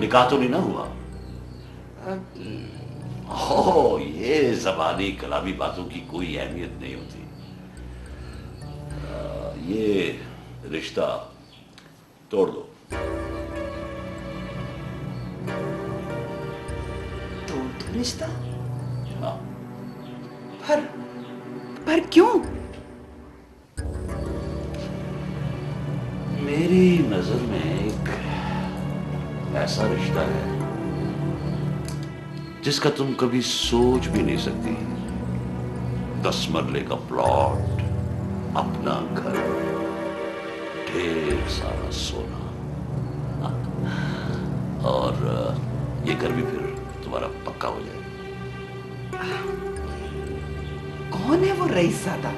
निकाह तो नहीं ना हुआ? ओह, ये ज़बानी कलामी बातों की कोई अहमियत नहीं होती। ये रिश्ता तोड़ दो।
तोड़ दो रिश्ता?
हाँ।
पर क्यों?
मेरी नजर में एक ऐसा रिश्ता है जिसका तुम कभी सोच भी नहीं सकती। 10 मरले का प्लॉट, अपना घर, ढेर सारा सोना, और ये घर भी फिर तुम्हारा पक्का हो जाएगा।
कौन है वो रईसज़ादा?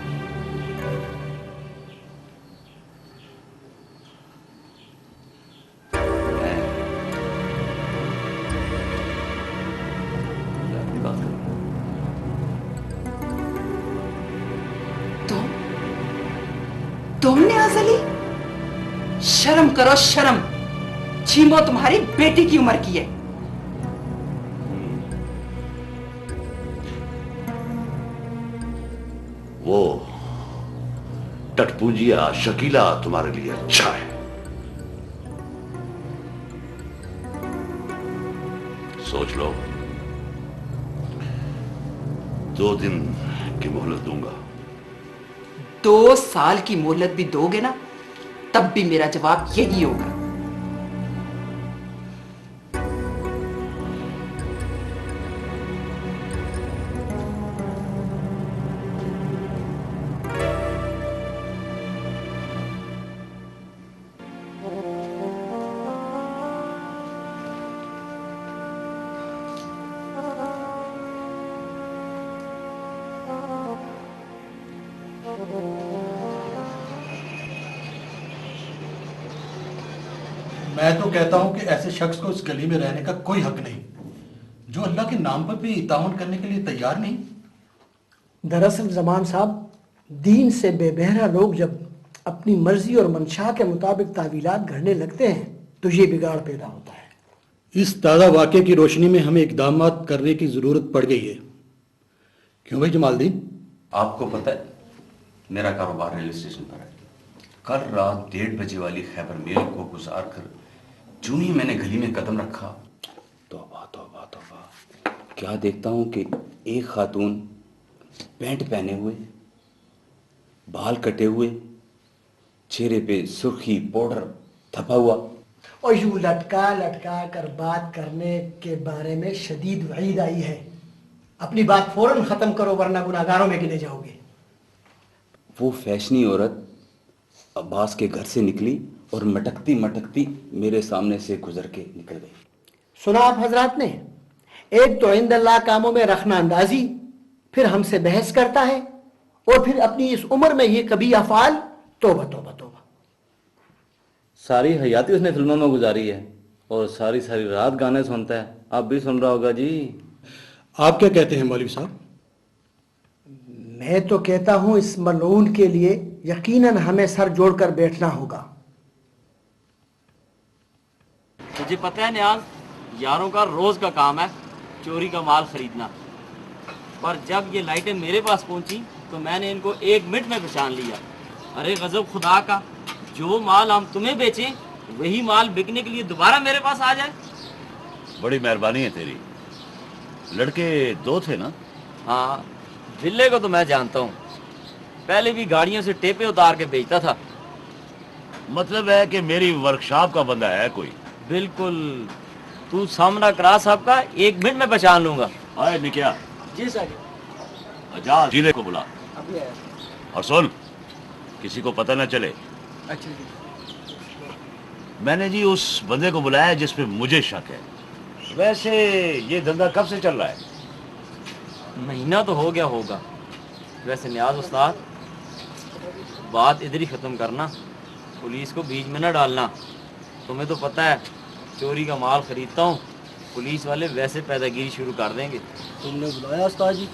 तुमने अजली? शर्म करो शर्म। छीमो तुम्हारी बेटी की उम्र की है।
वो टटपूंजिया शकीला तुम्हारे लिए अच्छा है। सोच लो, 2 दिन की मोहलत दूंगा।
2 साल की मोहलत भी दोगे ना, तब भी मेरा जवाब यही होगा।
मैं तो कहता हूं कि ऐसे शख्स को इस गली में रहने का कोई हक नहीं, जो अल्लाह के नाम पर भी ताउन करने के लिए तैयार नहीं।
दरअसल जमान साहब, दीन से बेबहरा लोग जब अपनी मर्जी और मंशा के मुताबिक तावीलात गढ़ने लगते हैं तो ये बिगाड़ पैदा होता है।
इस ताज़ा वाक़े की रोशनी में हमें इकदाम करने की ज़रूरत पड़ गई है। क्यों भाई जमालदीन?
आपको पता है मेरा कारोबार रेलवे स्टेशन पर है। कल रात 1:30 बजे वाली खैबर मेल को गुजार कर जूं ही मैंने गली में कदम रखा, तौबा तौबा तौबा, क्या देखता हूं कि एक खातून पैंट पहने हुए, बाल कटे हुए, चेहरे पे सुर्खी पाउडर थपा हुआ,
और यूं लटका लटका कर बात करने के बारे में शदीद वईद आई है। अपनी बात फौरन खत्म करो वरना गुनाहगारों में गिने जाओगे।
वो फैशनी औरत अब्बास के घर से निकली और मटकती मटकती मेरे सामने से गुजर के निकल गई।
सुना आप हजरात ने, एक तो इंदल्लाह कामों में रखना अंदाजी, फिर हमसे बहस करता है, और फिर अपनी इस उम्र में ये कभी अफाल, तौबा तौबा तौबा।
सारी हयाती उसने फिल्मों में गुजारी है और सारी सारी रात गाने सुनता है। आप भी सुन रहा होगा जी।
आप क्या कहते हैं मौलवी साहब?
मैं तो कहता हूं इस मलऊन के लिए यकीनन हमें सर जोड़कर बैठना होगा।
मुझे पता है नियाज, यारों का रोज का काम है चोरी का माल खरीदना, पर जब ये लाइटें मेरे पास पहुंची तो मैंने इनको 1 मिनट में पहचान लिया। अरे गजब खुदा का, जो माल हम तुम्हें बेचें वही माल बिकने के लिए दोबारा मेरे पास आ जाए।
बड़ी मेहरबानी है तेरी। लड़के 2 थे ना?
हाँ, बिल्ले को तो मैं जानता हूँ, पहले भी गाड़ियों से टेपे उतार के बेचता था।
मतलब है कि मेरी वर्कशॉप का बंदा है कोई?
बिल्कुल, तू सामना करा साहब का 1 मिनट में पहचान लूंगा।
आए निकिया,
जी सर।
आजाद जीले को बुला
अभी आया।
और सुन, किसी को पता न चले।
अच्छा जी।
मैंने जी उस बंदे को बुलाया जिस पे मुझे शक है। वैसे ये धंधा कब से चल रहा है?
महीना तो हो गया होगा। वैसे नियाज उस्ताद, बात इधर ही खत्म करना, पुलिस को बीच में न डालना। तुम्हें तो पता है चोरी का माल खरीदता हूँ, पुलिस वाले वैसे पैदागिरी शुरू कर देंगे।
तुमने बुलाया उस्ताद जी?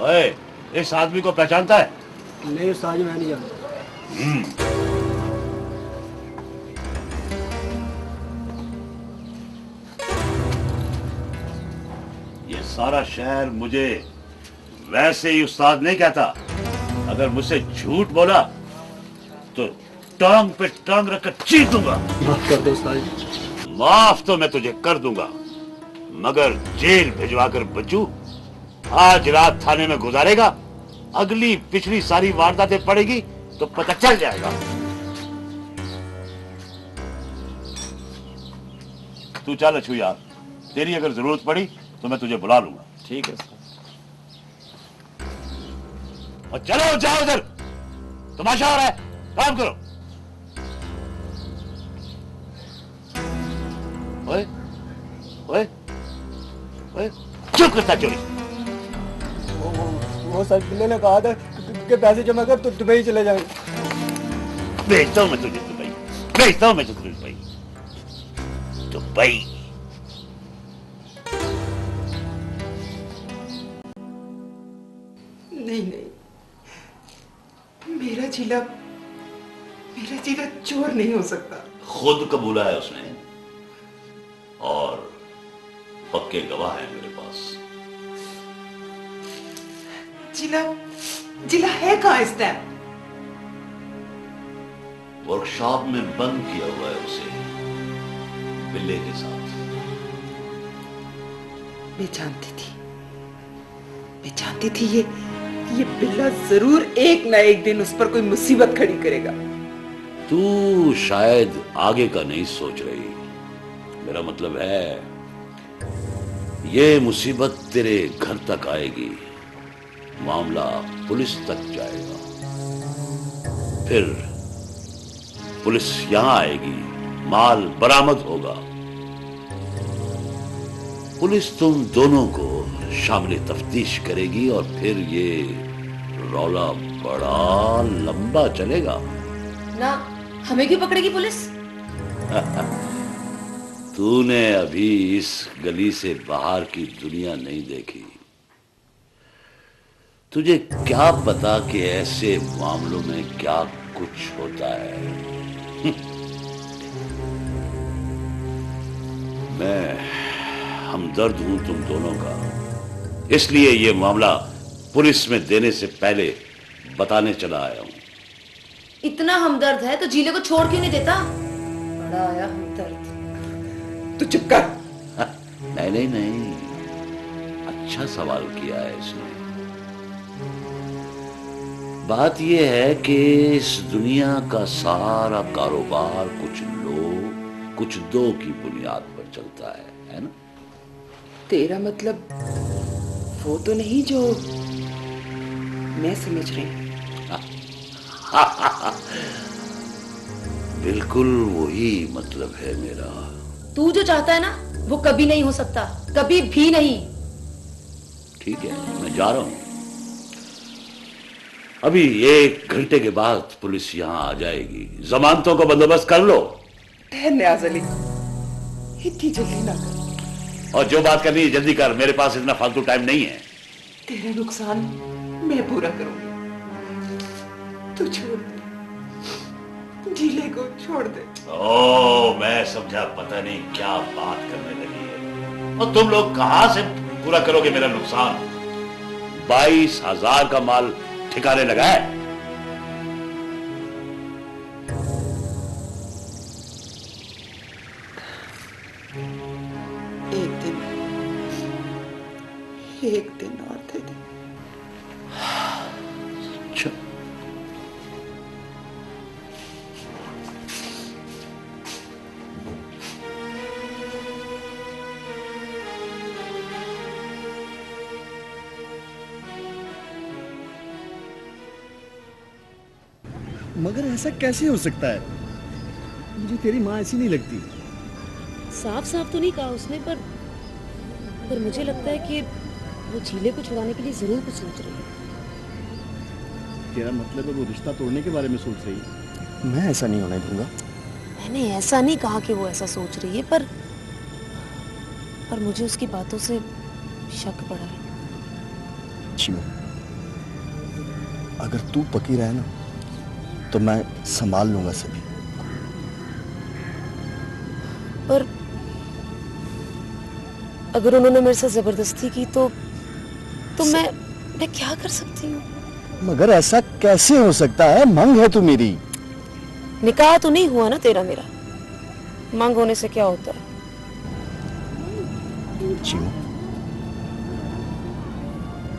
ओए, इस आदमी को पहचानता है?
नहीं उस्ताद जी, मैं नहीं जानता।
ये सारा शहर मुझे वैसे ही उस्ताद नहीं कहता। अगर मुझसे झूठ बोला तो टांग पे टांग रखकर चीर दूंगा।
माफ कर दो उस्ताद जी।
माफ तो मैं तुझे कर दूंगा, मगर जेल भिजवा कर बच्चू आज रात थाने में गुजारेगा, अगली पिछली सारी वारदातें पड़ेगी तो पता चल जाएगा। तू चल अच्छू यार, तेरी अगर जरूरत पड़ी तो मैं तुझे बुला लूंगा।
ठीक है।
और चलो जाओ उधर, तमाशा हो रहा है, काम करो। ओए ओए ओए, चुप करता चोरी।
वो सर बिल्ले ने कहा था कि पैसे जमा कर तो दुबई चले जाएंगे।
भेजता हूं मैं तुझे दुबई, भेजता हूं मैं तुझे दुबई। दुबई
नहीं नहीं, मेरा जिला चोर नहीं हो सकता।
खुद कबूला है उसने और पक्के गवाह है मेरे पास।
जिला है कहाँ इस टाइम?
वर्कशॉप में बंद किया हुआ है उसे बिल्ले के साथ।
मैं जानती थी ये बिल्ला जरूर एक ना एक दिन उस पर कोई मुसीबत खड़ी करेगा।
तू शायद आगे का नहीं सोच रही। मेरा मतलब है ये मुसीबत तेरे घर तक आएगी, मामला पुलिस तक जाएगा, फिर पुलिस यहां आएगी, माल बरामद होगा, पुलिस तुम दोनों को शामिल तफ्तीश करेगी और फिर ये रौला बड़ा लंबा चलेगा
ना। हमें क्यों पकड़ेगी पुलिस?
तूने अभी इस गली से बाहर की दुनिया नहीं देखी। तुझे क्या पता कि ऐसे मामलों में क्या कुछ होता है। मैं हमदर्द हूं तुम दोनों का, इसलिए ये मामला पुलिस में देने से पहले बताने चला आया हूं।
इतना हमदर्द है तो जीले को छोड़ क्यों नहीं देता? बड़ा आया हमदर्द।
तू चुप कर।
नहीं नहीं नहीं, अच्छा सवाल किया है इसने। बात यह है कि इस दुनिया का सारा कारोबार कुछ लोग कुछ दो की बुनियाद पर चलता है ना?
तेरा मतलब वो तो नहीं जो मैं समझ रही हूं।
बिल्कुल वही मतलब है मेरा।
तू जो चाहता है ना वो कभी नहीं हो सकता, कभी भी नहीं।
ठीक है, मैं जा रहा हूं। अभी 1 घंटे के बाद पुलिस यहां आ जाएगी। जमानतों का बंदोबस्त कर लो।
ठहर न्याज अली, इतनी जल्दी ना कर।
और जो बात करनी है जल्दी कर, मेरे पास इतना फालतू टाइम नहीं है।
तेरा नुकसान मैं पूरा करूंगी। तू छोड़ दे, जीले को छोड़ दे।
ओ, मैं समझा पता नहीं क्या बात करने लगी है। और तुम लोग कहां से पूरा करोगे मेरा नुकसान? 22,000 का माल ठिकाने लगा है।
एक दिन और दे दे।
अच्छा,
मगर ऐसा कैसे हो सकता है? मुझे तेरी माँ ऐसी नहीं लगती।
साफ साफ तो नहीं कहा उसने, पर मुझे लगता है कि वो झीले को छुड़ाने के लिए जरूर कुछ सोच रही है।
तेरा मतलब है वो रिश्ता तोड़ने के बारे में सोच रही है? मैं ऐसा नहीं होने दूंगा।
मैंने ऐसा नहीं कहा कि वो ऐसा सोच रही है, पर मुझे उसकी बातों से शक पड़ा है।
चिमो, अगर तू पकी रहे ना तो मैं संभाल लूंगा सभी।
पर अगर उन्होंने मेरे साथ जबरदस्ती की तो मैं क्या कर सकती हूँ?
मगर ऐसा कैसे हो सकता है? मांग है तू मेरी।
निकाह तो नहीं हुआ ना तेरा मेरा, मांग होने से क्या होता है?
चिमो,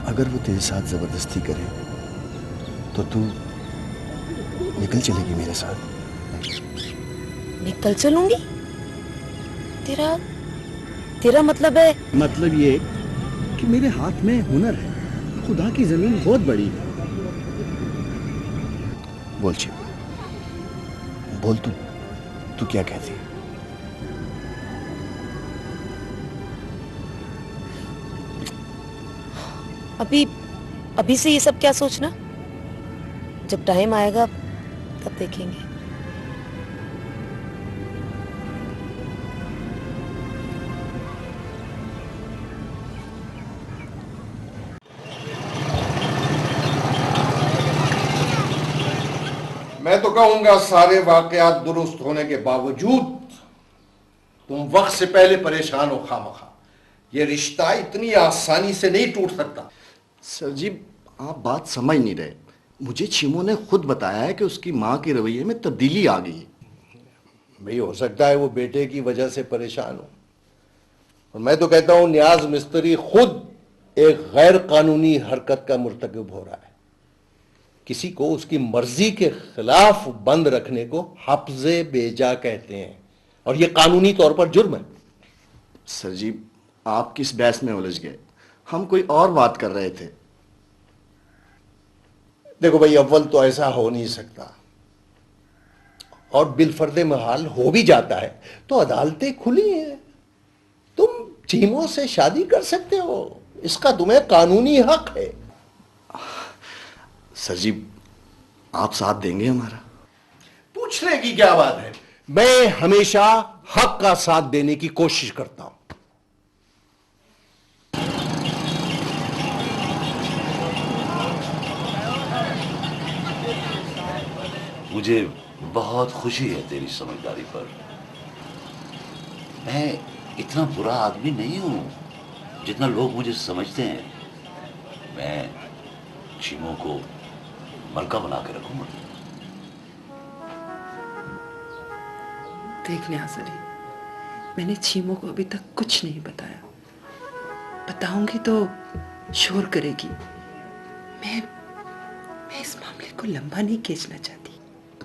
अगर वो तेरे साथ जबरदस्ती करे तो तू निकल चलेगी मेरे साथ?
निकल चलूंगी? तेरा मतलब है?
मतलब ये कि मेरे हाथ में हुनर है, खुदा की जमीन बहुत बड़ी है। बोल चिमो, बोल तू क्या कहती है?
अभी से ये सब क्या सोचना, जब टाइम आएगा तब देखेंगे।
मैं तो कहूंगा सारे वाकयात दुरुस्त होने के बावजूद तुम वक्त से पहले परेशान हो खामखा। ये रिश्ता इतनी आसानी से नहीं टूट सकता।
सर जी, आप बात समझ नहीं रहे। मुझे चिमो ने खुद बताया है कि उसकी माँ के रवैये में तब्दीली आ गई है।
भाई हो सकता है वो बेटे की वजह से परेशान हो, और मैं तो कहता हूं न्याज मिस्त्री खुद एक गैर कानूनी हरकत का मुर्तकिब हो रहा है। किसी को उसकी मर्जी के खिलाफ बंद रखने को हफ्ज़े बेजा कहते हैं, और यह कानूनी तौर पर जुर्म है।
सर जी, आप किस बहस में उलझ गए? हम कोई और बात कर रहे थे।
देखो भाई, अव्वल तो ऐसा हो नहीं सकता, और बिलफर्दे महाल हो भी जाता है तो अदालतें खुली हैं। तुम चीमों से शादी कर सकते हो, इसका तुम्हें कानूनी हक है।
सर जी, आप साथ देंगे हमारा?
पूछने की क्या बात है, मैं हमेशा हक का साथ देने की कोशिश करता हूं।
मुझे बहुत खुशी है तेरी समझदारी पर। मैं इतना बुरा आदमी नहीं हूं जितना लोग मुझे समझते हैं। मैं चीमों को मलका बना के रखूंगा।
देख न्याज अली, मैंने छीमो को अभी तक कुछ नहीं बताया। बताऊंगी तो शोर करेगी। मैं इस मामले को लंबा नहीं खींचना चाहती।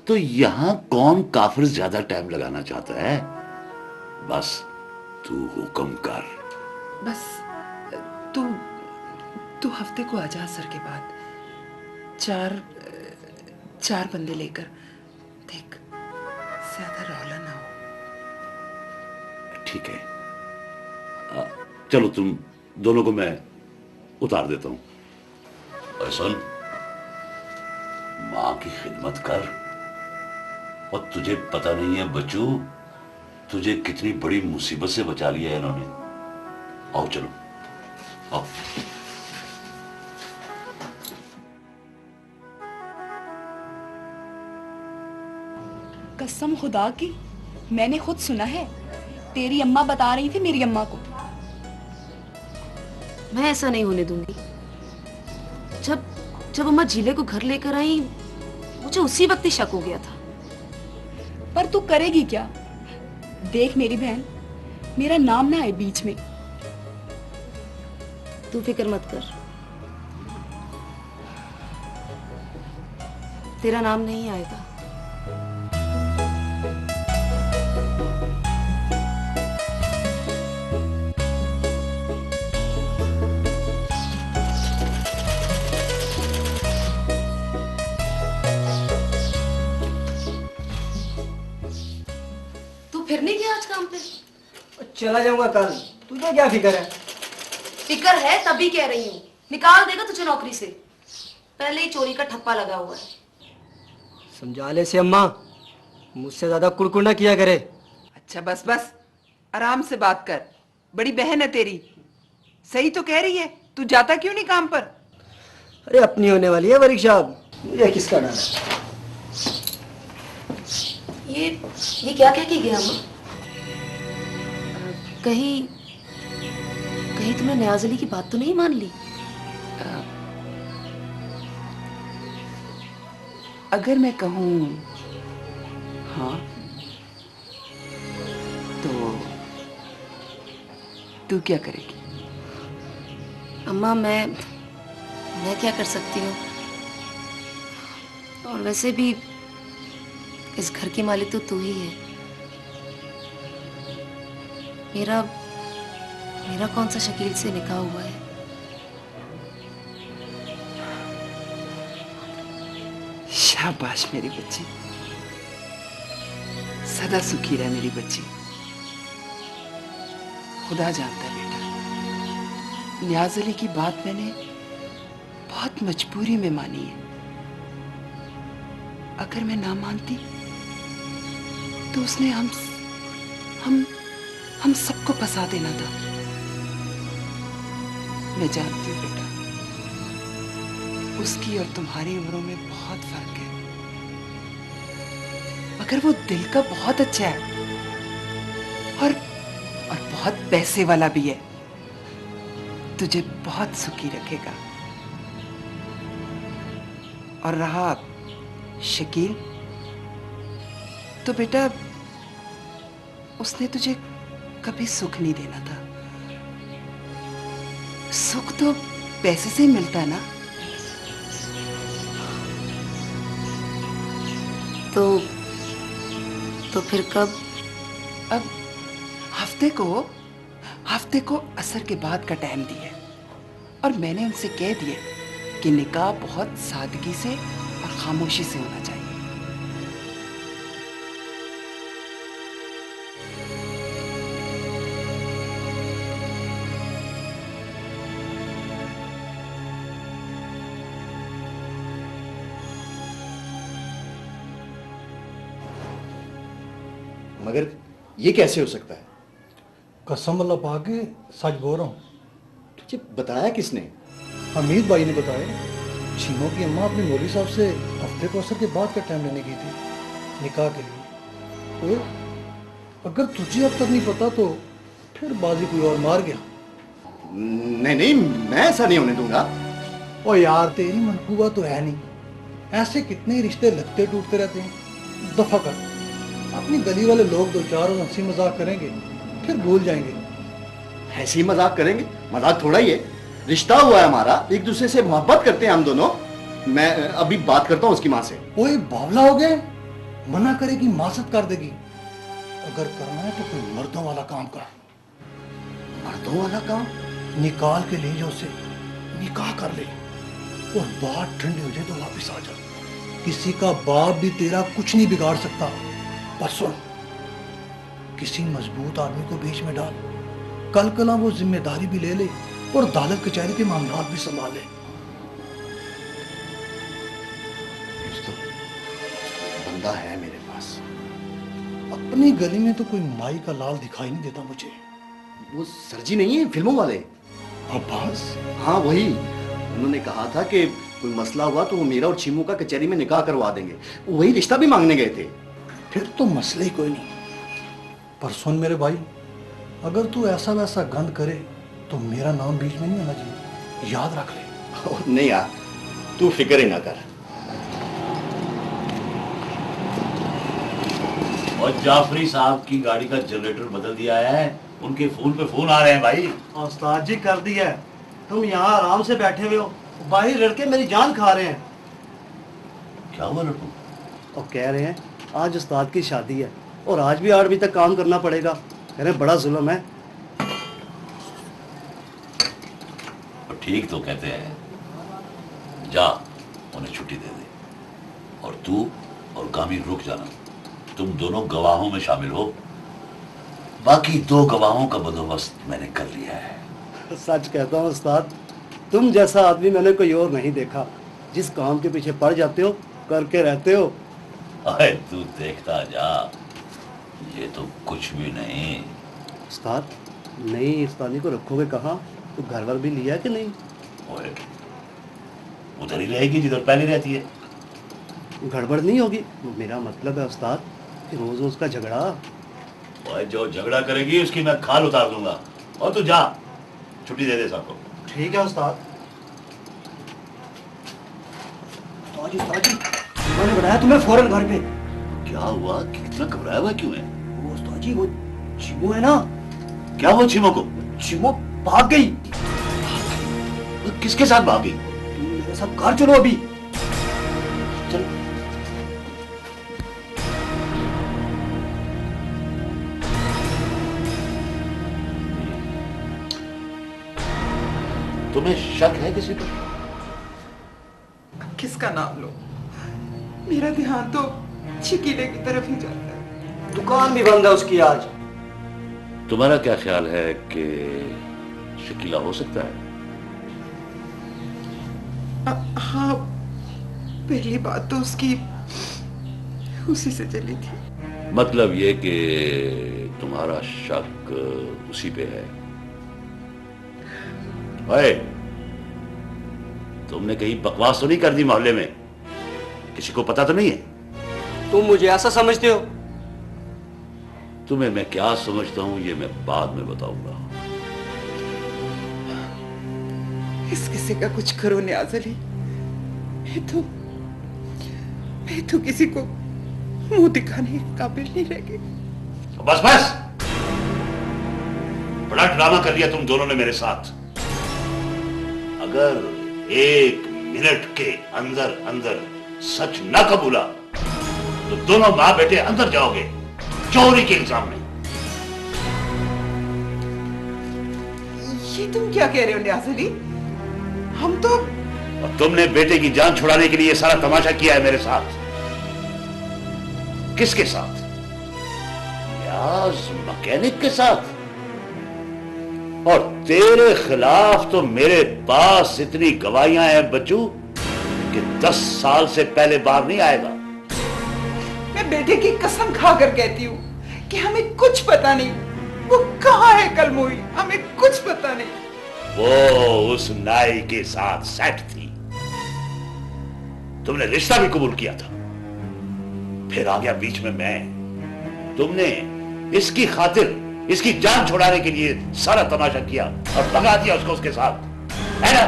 तो यहां कौन काफिर ज्यादा टाइम लगाना चाहता है? बस तू हुक्म कर।
बस तू हफ्ते को आजा असर के बाद चार बंदे लेकर देख, ज्यादा रौला ना हो।
ठीक है, चलो तुम दोनों को मैं उतार देता हूं। और सुन, मां की खिदमत कर। और तुझे पता नहीं है बच्चू, तुझे कितनी बड़ी मुसीबत से बचा लिया है इन्होंने। आओ चलो, आओ।
कसम खुदा की, मैंने खुद सुना है। तेरी अम्मा बता रही थी मेरी अम्मा को।
मैं ऐसा नहीं होने दूंगी। जब अम्मा झीले को घर लेकर आई, मुझे उसी वक्त ही शक हो गया था।
पर तू करेगी क्या? देख मेरी बहन, मेरा नाम ना आए बीच में।
तू फिक्र मत कर, तेरा नाम नहीं आएगा। फिर नहीं गया आज काम पे?
चला जाऊंगा कल। तुझे क्या फिक्र है?
फिक्र है तभी कह रही हूँ, निकाल देगा तुझे नौकरी से। पहले ही चोरी का ठप्पा लगा हुआ है।
समझा ले से अम्मा, मुझसे ज्यादा कुड़कुड़ ना किया करे।
अच्छा बस बस, आराम से बात कर। बड़ी बहन है तेरी, सही तो कह रही है। तू जाता क्यों नहीं काम पर?
अरे अपनी होने वाली है परीक्षा, मुझे किसका डर है?
ये क्या कह के गया अम्मा? कहीं तुमने न्याज अली की बात तो नहीं मान ली?
अगर मैं कहूं हाँ तो तू क्या करेगी?
अम्मा मैं क्या कर सकती हूँ? और वैसे भी इस घर की मालिक तो तू ही है। मेरा कौन सा शकील से निकाह हुआ है?
शाबाश मेरी बच्ची, सदा सुखी रह मेरी बच्ची। खुदा जानता है बेटा, न्याज अली की बात मैंने बहुत मजबूरी में मानी है। अगर मैं ना मानती तो उसने हम सबको फंसा देना था। मैं जानती हूँ बेटा, उसकी और तुम्हारी उम्रों में बहुत फर्क है। मगर वो दिल का बहुत अच्छा है और बहुत पैसे वाला भी है। तुझे बहुत सुखी रखेगा। और रहा शकील, तो बेटा उसने तुझे कभी सुख नहीं देना था। सुख तो पैसे से ही मिलता है ना।
तो फिर कब?
अब हफ्ते को असर के बाद का टाइम दिया है। और मैंने उनसे कह दिया कि निकाह बहुत सादगी से और खामोशी से होना चाहिए।
मगर ये कैसे हो सकता है?
कसम अल्लाह पाक की, सच बोल रहा हूँ।
तुझे बताया किसने?
हमीद भाई ने बताया। छीमों की अम्मा अपने मौलवी साहब से हफ्ते को असर के बाद का टाइम लेने की थी निकाह के लिए। तो अगर तुझे अब तक नहीं पता तो फिर बाजी कोई और मार गया।
नहीं नहीं, मैं ऐसा नहीं होने दूंगा।
ओ यार, तेरी मनकूबा तो है नहीं। ऐसे कितने रिश्ते लगते टूटते रहते हैं। दफा कर। अपनी गली वाले लोग 2-4 रोज हंसी मजाक करेंगे, फिर भूल जाएंगे।
ऐसे ही मजाक करेंगे? मजाक थोड़ा ही है, रिश्ता हुआ है हमारा, एक दूसरे से मोहब्बत करते हैं हम दोनों। मैं अभी बात करता हूँ उसकी माँ से।
ओए बावला हो गए, मना करेगी मासत कर देगी। अगर करना है तो कोई मर्दों वाला काम कर।
मर्दों वाला काम?
निकाल के ले जाओ उसे, निकाह कर ले और बात ठंडी हो जाए तो वापस आ जा। किसी का बाप भी तेरा कुछ नहीं बिगाड़ सकता। पर सुन, किसी मजबूत आदमी को बीच में डाल, कल कला वो जिम्मेदारी भी ले ले और अदालत कचहरी के मामलात भी संभाले।
बंदा है मेरे पास।
अपनी गली में तो कोई माई का लाल दिखाई नहीं देता मुझे।
वो सरजी नहीं है फिल्मों वाले?
अब्बास?
हाँ वही। उन्होंने कहा था कि कोई मसला हुआ तो वो मेरा और चीमू का कचहरी में निकाह करवा देंगे। वही रिश्ता भी मांगने गए थे।
फिर तो मसले ही कोई नहीं। पर सुन मेरे भाई, अगर तू ऐसा वैसा गंद करे तो मेरा नाम बीच में नहीं आना चाहिए, याद रख ले।
नहीं यार, तू फिक्र ही ना कर।
और जाफरी साहब की गाड़ी का जनरेटर बदल दिया है, उनके फोन पे फोन आ रहे हैं भाई।
उस्ताद जी कर दिया है। तुम यहाँ आराम से बैठे हुए हो, बाहर लड़के मेरी जान खा रहे हैं।
क्या हुआ लड़कों?
और कह रहे हैं आज उस्ताद की शादी है और आज भी 8 बजे तक काम करना पड़ेगा। कह रहे बड़ा जुल्म है।
ठीक तो कहते हैं, जा उन्हें छुट्टी दे दे और तू और कामी रुक जाना। तुम दोनों गवाहों में शामिल हो, बाकी 2 गवाहों का बंदोबस्त मैंने कर लिया है।
सच कहता हूँ उस्ताद, तुम जैसा आदमी मैंने कोई और नहीं देखा। जिस काम के पीछे पड़ जाते हो करके रहते हो।
अरे तू देखता जा, ये तो कुछ भी नहीं।
उस्ताद, नई उस्तादी को रखोगे कहाँ? तो घर वर भी लिया कि नहीं?
ओए, उधर ही रहेगी जिधर पहले रहती है।
गड़बड़ नहीं होगी? मेरा मतलब है उस्ताद कि रोज रोज का झगड़ा।
ओए, जो झगड़ा करेगी उसकी मैं खाल उतार दूंगा। और तू जा, छुट्टी दे दे सबको।
ठीक है उस्ताद। उस्ताद जी, मैंने बताया तुम्हें फौरन घर पे।
क्या हुआ? कितना घबराया हुआ क्यों है?
वो उस्ताद जी, वो चिमो है ना।
क्या वो चिमो को?
चिमो भाग गई।
किसके साथ भाग गई?
मेरे साथ घर चलो अभी। चल।
तुम्हें शक है किसी पर?
किसका नाम लो? मेरा ध्यान तो शकीले की तरफ ही जाता है।
दुकान भी बंद है उसकी आज।
तुम्हारा क्या ख्याल है कि शकीला हो सकता है?
हाँ, पहली बात तो उसकी उसी से चली थी।
मतलब ये कि तुम्हारा शक उसी पे है। ओए, तुमने कहीं बकवास तो नहीं कर दी मोहल्ले में? किसी को पता तो नहीं है?
तुम मुझे ऐसा समझते हो?
तुम्हें मैं क्या समझता हूं ये मैं बाद में बताऊंगा।
इस किसी का कुछ करो न्याज अली। मैं तो किसी को मुंह दिखाने के काबिल नहीं रह गई।
बस बस, बड़ा ड्रामा कर लिया तुम दोनों ने मेरे साथ। अगर 1 मिनट के अंदर अंदर सच न कबूला तो दोनों मां बेटे अंदर जाओगे चोरी के इल्जाम में।
ये तुम क्या कह रहे हो न्याज अली? हम तो
और तुमने बेटे की जान छुड़ाने के लिए सारा तमाशा किया है मेरे साथ। किसके साथ? यार मैकेनिक के साथ। और तेरे खिलाफ तो मेरे पास इतनी गवाहियां हैं बच्चू कि 10 साल से पहले बाहर नहीं आएगा।
मैं बेटे की कसम खाकर कहती हूँ कि हमें कुछ पता नहीं। वो कहाँ है कलमोई? हमें कुछ पता नहीं।
वो उस नाई के साथ सेट थी। तुमने रिश्ता भी कबूल किया था, फिर आ गया बीच में मैं। तुमने इसकी खातिर इसकी जान छुड़ाने के लिए सारा तमाशा किया और भगा दिया उसको उसके साथ, है ना?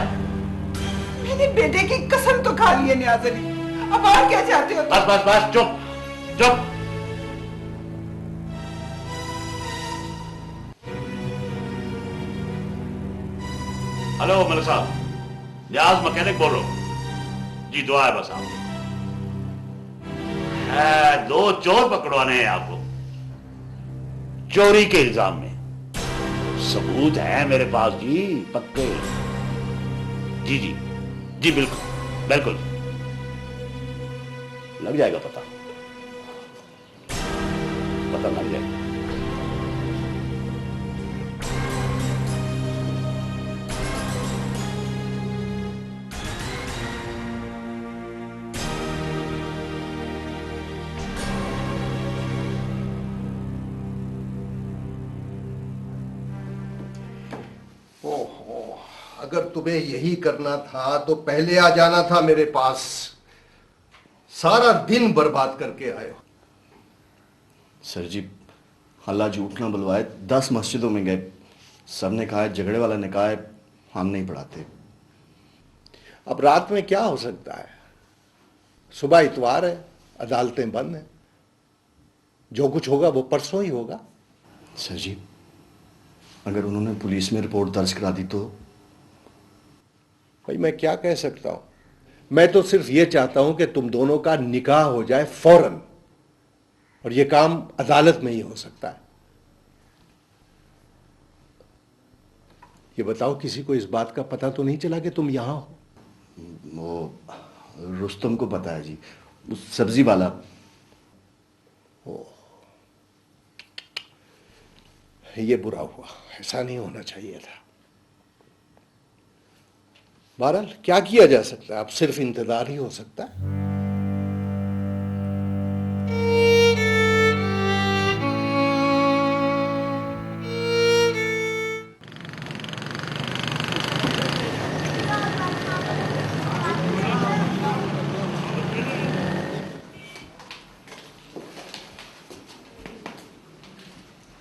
मैंने बेटे की कसम तो खा ली है नियाज अली, अब और क्या चाहते हो?
बस बस बस, चुप चुप। हेलो मलिक साहब, नियाज मैकेनिक बोल रहा हूं जी। दुआ है बस आपको। दो चोर पकड़वाने हैं आपको चोरी के इल्जाम में। सबूत है मेरे पास जी, पक्के। जी जी जी, बिल्कुल बिल्कुल, लग जाएगा पता लग जाएगा।
ओहो, अगर तुम्हें यही करना था तो पहले आ जाना था मेरे पास। सारा दिन बर्बाद करके आए हो।
सर जी, अल्लाह झूठ ना बुलवाए, 10 मस्जिदों में गए, सबने कहा है, झगड़े वाला ने कहा है हम नहीं पढ़ाते।
अब रात में क्या हो सकता है? सुबह इतवार है, अदालतें बंद हैं, जो कुछ होगा वो परसों ही होगा।
सर जी, अगर उन्होंने पुलिस में रिपोर्ट दर्ज करा दी तो?
भाई मैं क्या कह सकता हूं, मैं तो सिर्फ ये चाहता हूं कि तुम दोनों का निकाह हो जाए फौरन, और यह काम अदालत में ही हो सकता है। ये बताओ, किसी को इस बात का पता तो नहीं चला कि तुम यहां हो?
वो रुस्तम को पता है जी, उस सब्जी वाला।
ये बुरा हुआ, ऐसा नहीं होना चाहिए था। बहरहाल क्या किया जा सकता है, अब सिर्फ इंतजार ही हो सकता है।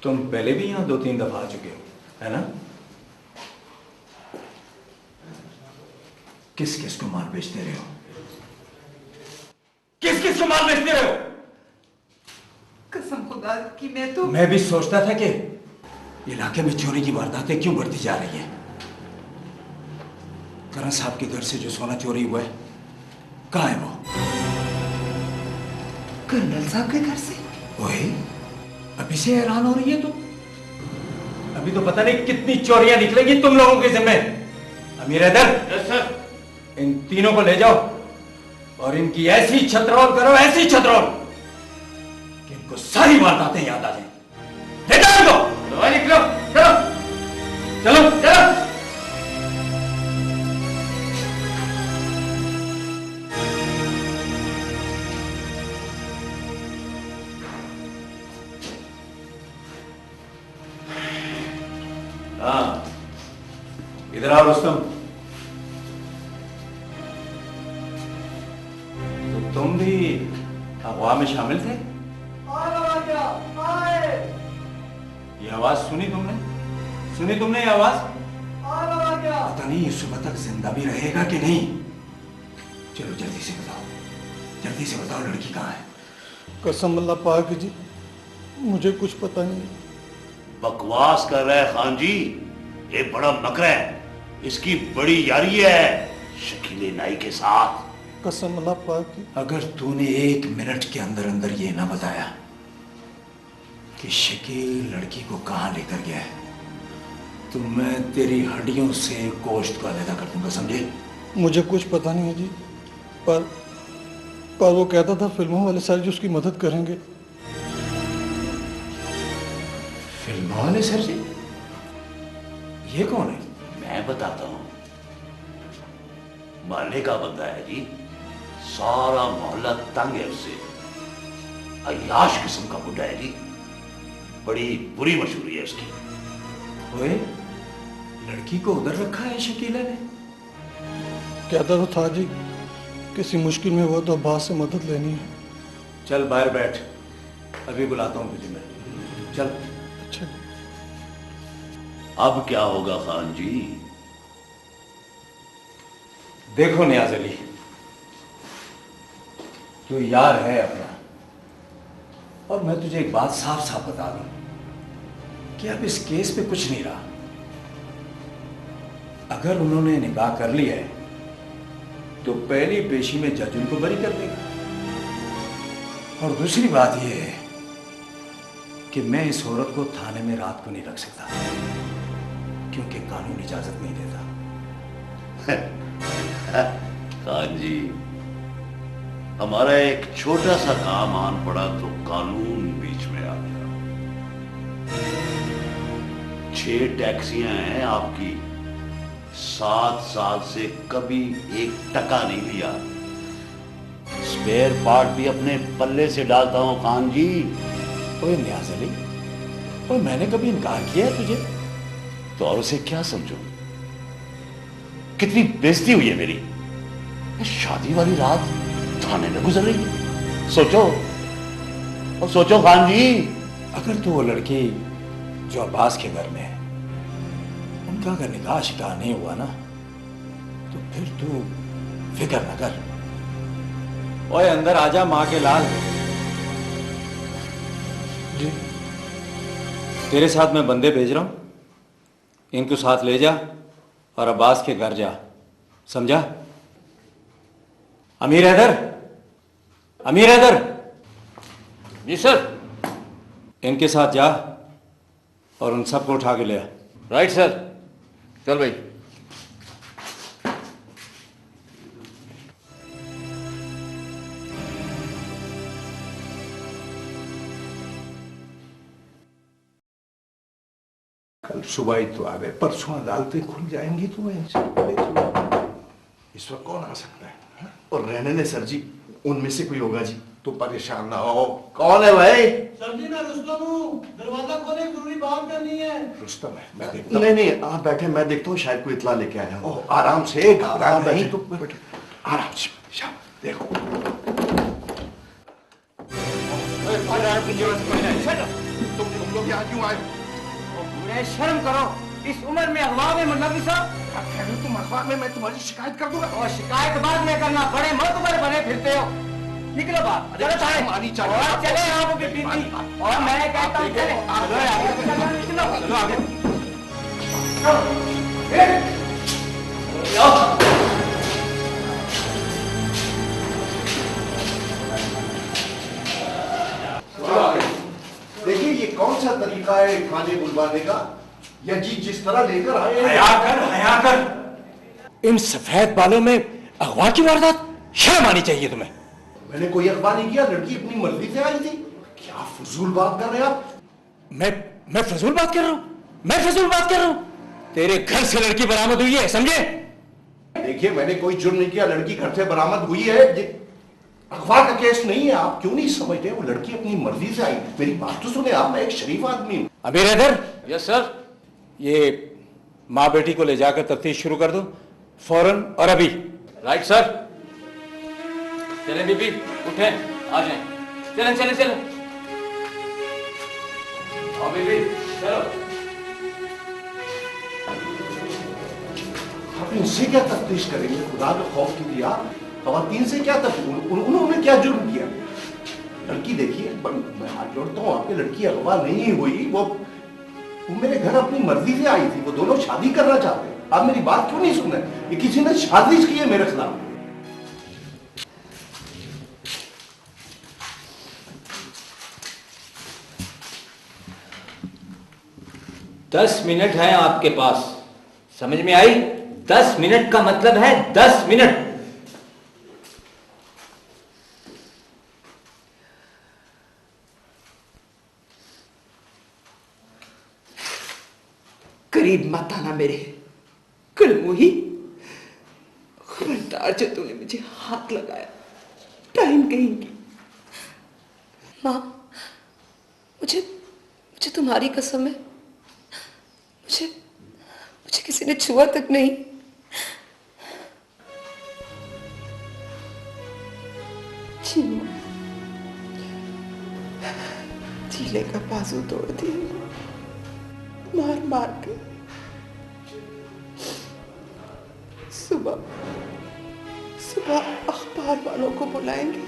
तुम पहले भी यहां 2-3 दफा आ चुके हो, है ना? किस किस को माल बेचते रहे हो? किस किस को माल बेचते रहे हो?
कसम खुदा की
मैं भी सोचता था कि इलाके में चोरी की वारदातें क्यों बढ़ती जा रही है। करण साहब के घर से जो सोना चोरी हुआ है, कहां है वो?
कर्नल साहब के घर से?
वही, अभी से हैरान हो रही है तुम? अभी तो पता नहीं कितनी चोरियां निकलेंगी तुम लोगों के जिम्मे। अमीर हैदर, इन तीनों को ले जाओ और इनकी ऐसी छतरौल करो, ऐसी छतरौल कि इनको सारी वारदातें याद आ जाएं। ले जाओ इनको। निकलो, चलो चलो चलो। हाँ, इधर आओ रुस्तम। तो तुम भी अगवा में शामिल थे? ये आवाज सुनी तुमने? सुनी तुमने ये आवाज? पता नहीं ये सुबह तक जिंदा भी रहेगा कि नहीं। चलो जल्दी से बताओ, जल्दी से बताओ, लड़की कहाँ है?
कसम अल्लाह पाक जी, मुझे कुछ पता नहीं।
बकवास कर रहा है खान जी, ये बड़ा मकरा है, इसकी बड़ी यारी है शकीले नाई के साथ।
कसम अल्लाह पाक की।
अगर तूने 1 मिनट के अंदर अंदर ये ना बताया कि शकील लड़की को कहां लेकर गया है, तो मैं तेरी हड्डियों से गोश्त को अलग कर दूंगा, समझे?
मुझे कुछ पता नहीं है जी, पर वो कहता था फिल्मों वाले सर जी उसकी मदद करेंगे।
फिल्मों वाले सर जी? ये कौन है?
मैं बताता हूं, मोहल्ले का बंदा है जी, सारा मोहल्ला तंग है उससे। अय्याश किस्म का बुड्ढा है जी, बड़ी बुरी मशहूरी है उसकी।
ओए, लड़की को उधर रखा है शकीला ने?
कहता तो था जी, किसी मुश्किल में वो तो अब्बास से मदद लेनी है।
चल बाहर बैठ, अभी बुलाता हूं तुझे मैं। चल।
अच्छा।
अब क्या होगा खान जी?
देखो नियाज अली, तू यार है अपना, और मैं तुझे एक बात साफ साफ बता दूं कि अब इस केस पे कुछ नहीं रहा। अगर उन्होंने निकाह कर लिया है तो पहली पेशी में जज उनको बरी कर देगा। और दूसरी बात यह है कि मैं इस औरत को थाने में रात को नहीं रख सकता, क्योंकि कानून इजाजत नहीं देता।
खान जी, हमारा एक छोटा सा काम आन पड़ा तो कानून बीच में आ गया। 6 टैक्सियां हैं आपकी, 7 साल से कभी 1 टका नहीं लिया। स्पेयर पार्ट भी अपने पल्ले से डालता हूं खान जी।
ओए नियाज अली, ओए मैंने कभी इनकार किया है तुझे?
तो और उसे क्या समझो? कितनी बेइज्जती हुई है मेरी। शादी वाली रात थाने में गुजर रही है। सोचो और सोचो खान जी।
अगर तो वो लड़की जो अब्बास के घर में है, उनका अगर निकाह शिकाह नहीं हुआ ना, तो फिर तू फिक्र न कर। ओए अंदर आजा मां के लाल। जी तेरे साथ मैं बंदे भेज रहा हूं, इनको साथ ले जा और अब्बास के घर जा, समझा? अमीर हैदर, अमीर हैदर।
जी सर।
इनके साथ जा और उन सबको उठा के ले आ।
Right sir. चल भाई।
कल सुबह ही तो आ गए, परसों अदालतें खुल जाएंगी तो मैं इनसे पहले इस वक्त कौन आ सकता है?
और रहने दे सर जी, उनमें से कोई होगा जी।
तो परेशान ना हो।
कौन है भाई?
सर जी मैं रुस्तम हूँ, दरवाजा खोले, जरूरी बात करनी है।
रुस्तम है, मैं देखता हूं।
नहीं नहीं, आप बैठे, मैं देखता हूँ, शायद कोई इतला लेके आया हूँ।
आराम से, घबरा नहीं।
तो
आराम से, शाबाश, देखो। तुम लोग यहाँ क्यों आए?
शर्म करो, इस उम्र में अगवा में मतलब
तुम अखबार में, मैं तुम्हारी शिकायत कर दूंगा।
और शिकायत बाद में करना, बड़े मोतबर बने फिरते हो। निकलो बाहर, चलो थाने। और चले आपको की पीती, और मैं कहता हूँ चले। चलो आगे।
देखिए ये कौन सा तरीका है खाने बुलवाने का, या जी जिस तरह लेकर आए।
हया कर, हया कर। इन सफेद बालों में अगवा की वारदात, शर्म आनी चाहिए तुम्हें।
मैंने कोई अगवा नहीं किया, लड़की अपनी मर्जी से आई थी। क्या फजूल बात कर रहे हैं आप?
मैं फजूल बात कर रहा हूं? मैं फजूल बात कर रहा हूं? तेरे घर से लड़की बरामद हुई है, समझे?
देखिए मैंने कोई जुर्म नहीं किया, लड़की घर से बरामद हुई है। अखबार का केस नहीं है, आप क्यों नहीं समझते? वो लड़की अपनी मर्जी से आई। मेरी बात तो सुने आप, मैं एक शरीफ आदमी हूं।
अमीर हैदर।
Yes sir.
ये माँ बेटी को ले जाकर तफ्तीश शुरू कर दो, फौरन और अभी।
Right sir. चलें बीबी, उठें, आ जाएं। चलें चलें चलें। आओ बीबी, चलो।
आप इनसे क्या तफ्तीश करेंगे? खुदा का खौफ कीजिए आप। खवातीन से क्या तफ्तीश? उन्होंने क्या जुर्म किया? लड़की देखिए, मैं हाथ जोड़ता हूँ, आपकी लड़की अगवा नहीं हुई। वो मेरे घर अपनी मर्जी से आई थी। वो दोनों शादी करना चाहते हैं। आप मेरी बात क्यों नहीं सुन रहे? ये किसी ने साजिश की है मेरे खिलाफ।
10 मिनट है आपके पास, समझ में आई? 10 मिनट का मतलब है 10 मिनट।
करीब मत आना मेरे कलमुही। खबरदार जो तूने मुझे हाथ लगाया, टाइम कहेंगी।
माँ, मुझे तुम्हारी कसम है, मुझे किसी ने छुआ तक नहीं।
चीले का बाजू तोड़ दिया, मार मार के
सुबह सुबह अखबार वालों को बुलाएंगे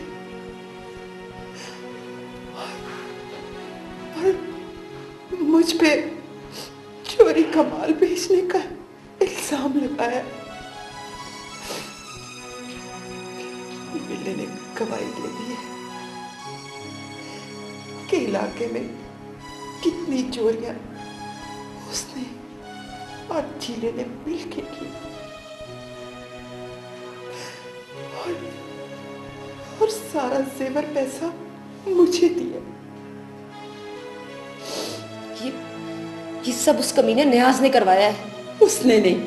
और मुझ पे चोरी का माल बेचने का इल्जाम लगाया। मिल्ले ने गवाही दे दी है कि इलाके में कितनी चोरियां उसने और जीले ने मिलके की और सारा जेवर पैसा मुझे दिया।
ये सब उस कमीने नियाज ने करवाया है।
उसने नहीं,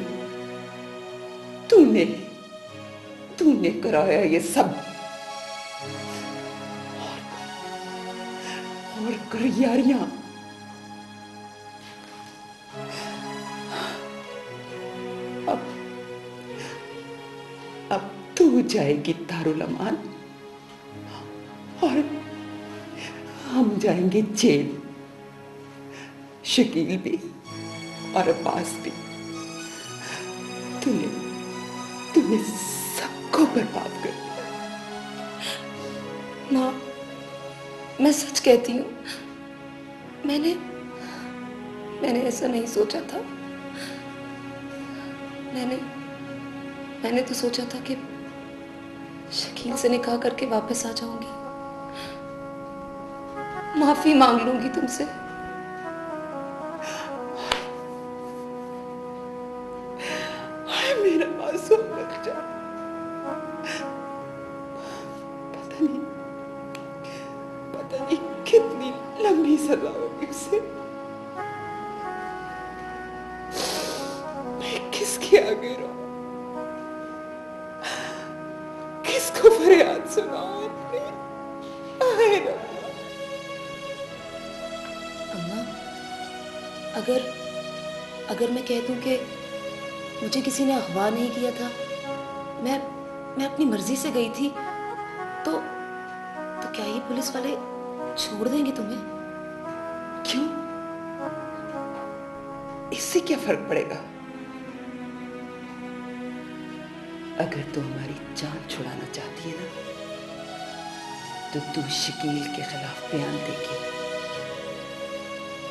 तूने कराया ये सब। और करियारियां अब तू जाएगी दारुल अमान और हम जाएंगे जेल। शकील भी और अब्बास भी। तूने सबको बर्बाद कर दिया।
माँ, मैं सच कहती हूँ, मैंने ऐसा नहीं सोचा था। मैंने तो सोचा था कि शकील से निकाह करके वापस आ जाऊंगी, माफी मांग लूंगी तुमसे।
मेरा मासूम बच्चा, पता नहीं कितनी लंबी सजा होगी उसे। मैं किसके आगे रहूं, किसको फरियाद सुनाऊं अपनी? आए रब्बा।
अम्मा, अगर मैं कह दूं कि मुझे किसी ने अगवा नहीं किया था, मैं अपनी मर्जी से गई थी, तो क्या ये पुलिस वाले छोड़ देंगे तुम्हें?
क्यों? इससे क्या फर्क पड़ेगा? अगर तू हमारी जान छुड़ाना चाहती है ना, तो तू शकील के खिलाफ बयान देगी।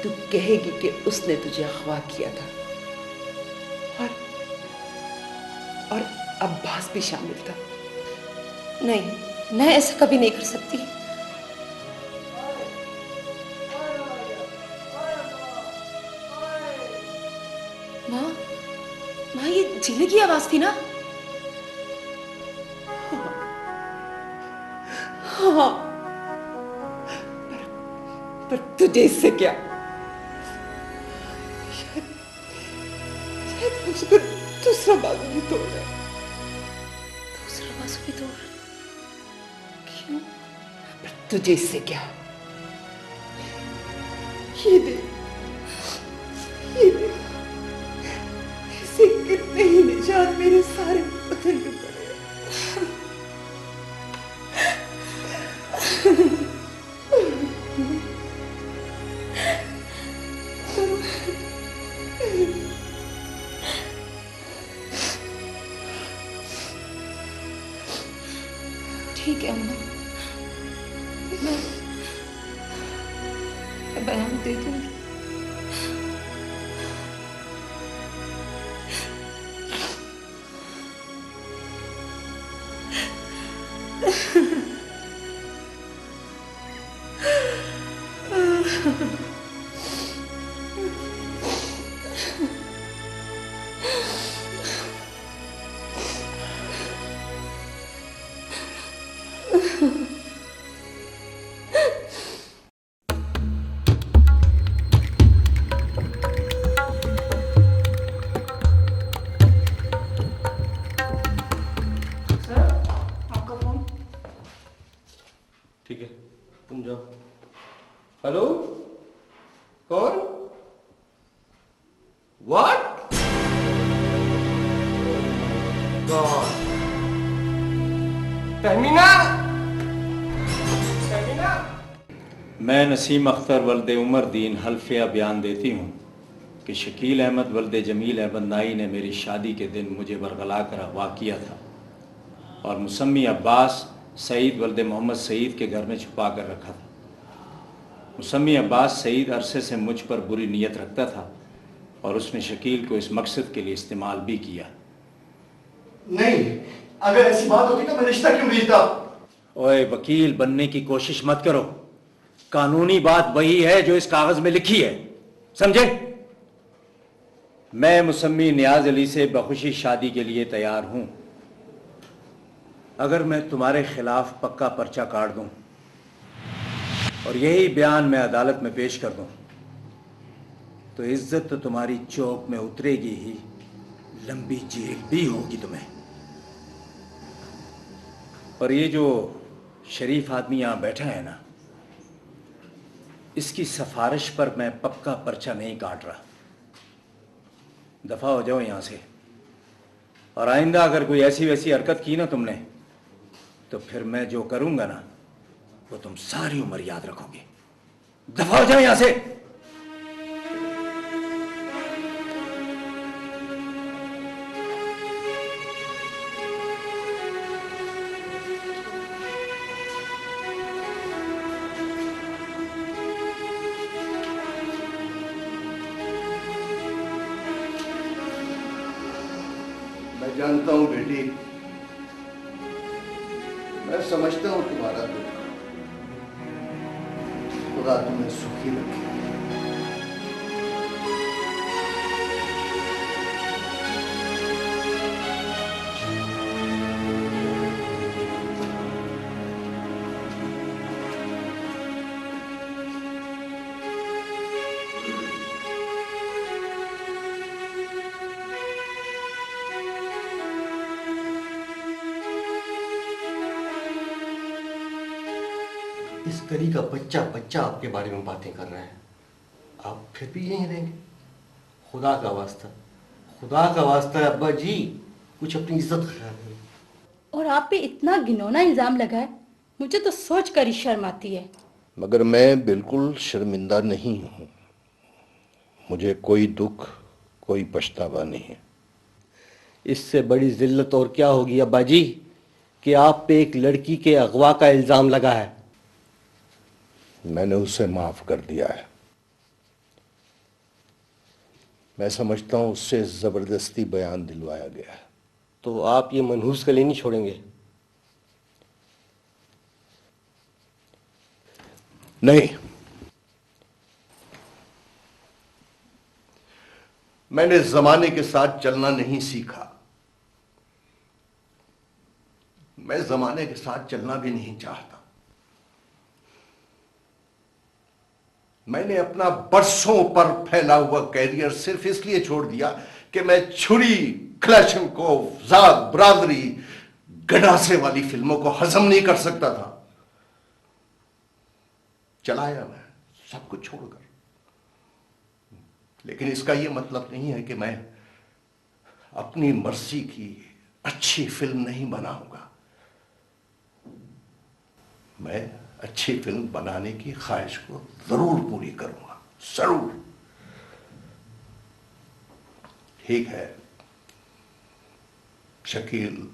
तू कहेगी कि उसने तुझे अगवा किया था और अब्बास भी शामिल था।
नहीं, मैं ऐसा कभी नहीं कर सकती। माँ, ये जीले की आवाज थी ना?
हाँ, पर तुझे इससे क्या? शायद उसको दूसरा बाजू भी तोड़ है।
दूसरा बाजू भी तोड़? क्यों?
पर तुझे इससे क्या? ये देख, ऐसे कितने ही निशान मेरे सारे बदन पे पड़े।
ठीक है अम्मा, मैं बयान दे दूंगी।
ठीक है, तुम जाओ। हेलो, कौन? व्हाट? गॉड, तहमीना?
मैं नसीम अख्तर वल्दे उमर दीन हल्फिया बयान देती हूँ
कि शकील अहमद वल्दे जमील अहमद नाई ने मेरी शादी के दिन मुझे बरगला कर अगवा किया था और मुसम्मी अब्बास सईद वल्दे मोहम्मद सईद के घर में छुपा कर रखा था। मुसम्मी अब्बास सईद अरसे से मुझ पर बुरी नीयत रखता था और उसने शकील को इस मकसद के लिए इस्तेमाल भी किया।
नहीं, अगर ऐसी बात होती तो मैं रिश्ता क्यों भेजता?
ओए, वकील बनने की कोशिश मत करो। कानूनी बात वही है जो इस कागज में लिखी है, समझे? मैं मुसम्मी नियाज अली से बखुशी शादी के लिए तैयार हूं। अगर मैं तुम्हारे खिलाफ पक्का पर्चा काट दूं और यही बयान मैं अदालत में पेश कर दूं तो इज्जत तो तुम्हारी चौक में उतरेगी ही, लंबी जेल भी होगी तुम्हें। और ये जो शरीफ आदमी यहां बैठा है ना, इसकी सिफारिश पर मैं पक्का पर्चा नहीं काट रहा। दफा हो जाओ यहां से, और आइंदा अगर कोई ऐसी वैसी हरकत की ना तुमने तो फिर मैं जो करूंगा ना वो तुम सारी उम्र याद रखोगे। दफा हो जाओ यहां से।
मैं जानता हूं बेटी, मैं समझता हूं तुम्हारा दुख। खुदा तुम्हें सुखी रखे।
इस गली का बच्चा बच्चा आपके बारे में बातें कर रहा है, आप फिर भी यहीं रहेंगे? खुदा का वास्ता है अब्बा जी, कुछ अपनी इज्जत ख्याल करें।
और आप पे इतना घिनौना इल्जाम लगा है, मुझे तो सोच कर ही शर्म आती है।
मगर मैं बिल्कुल शर्मिंदा नहीं हूं। मुझे कोई दुख, कोई पछतावा नहीं है।
इससे बड़ी जिल्लत और क्या होगी अब्बा जी कि आप पे एक लड़की के अगवा का इल्जाम लगा है।
मैंने उसे माफ कर दिया है। मैं समझता हूं उससे जबरदस्ती बयान दिलवाया गया है।
तो आप ये मनहूस गली नहीं छोड़ेंगे?
नहीं, मैंने जमाने के साथ चलना नहीं सीखा। मैं जमाने के साथ चलना भी नहीं चाहता। मैंने अपना बरसों पर फैला हुआ कैरियर सिर्फ इसलिए छोड़ दिया कि मैं छुरी, क्लैशनकोव, जाग बरादरी, गडासे वाली फिल्मों को हजम नहीं कर सकता था। चलाया मैं सब कुछ छोड़कर। लेकिन इसका यह मतलब नहीं है कि मैं अपनी मर्जी की अच्छी फिल्म नहीं बनाऊंगा। मैं अच्छी फिल्म बनाने की ख्वाहिश को जरूर पूरी करूंगा, जरूर। ठीक है, शकील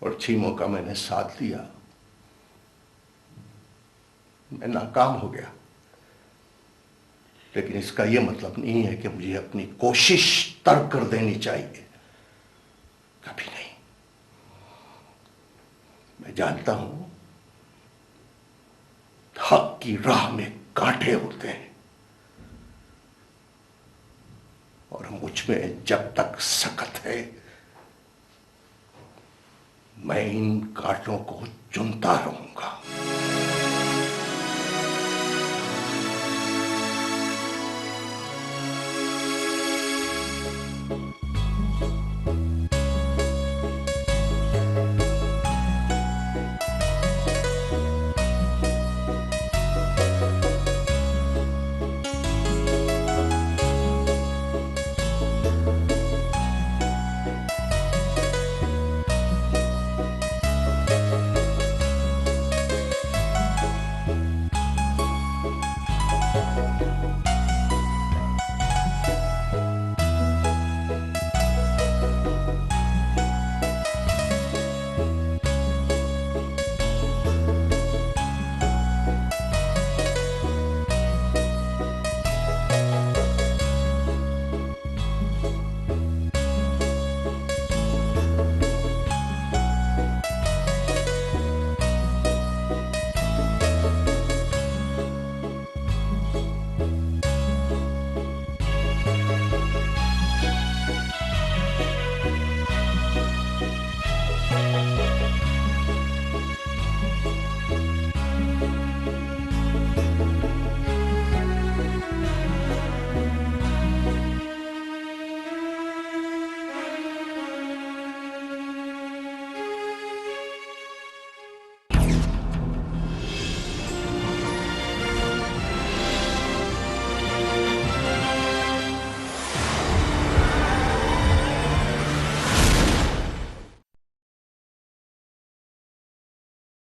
और चीमो का मैंने साथ दिया, मैं नाकाम हो गया। लेकिन इसका यह मतलब नहीं है कि मुझे अपनी कोशिश तर्क कर देनी चाहिए। कभी नहीं। मैं जानता हूं हक की राह में कांटे होते हैं और मुझ में जब तक सकत है मैं इन कांटों को चुनता रहूंगा।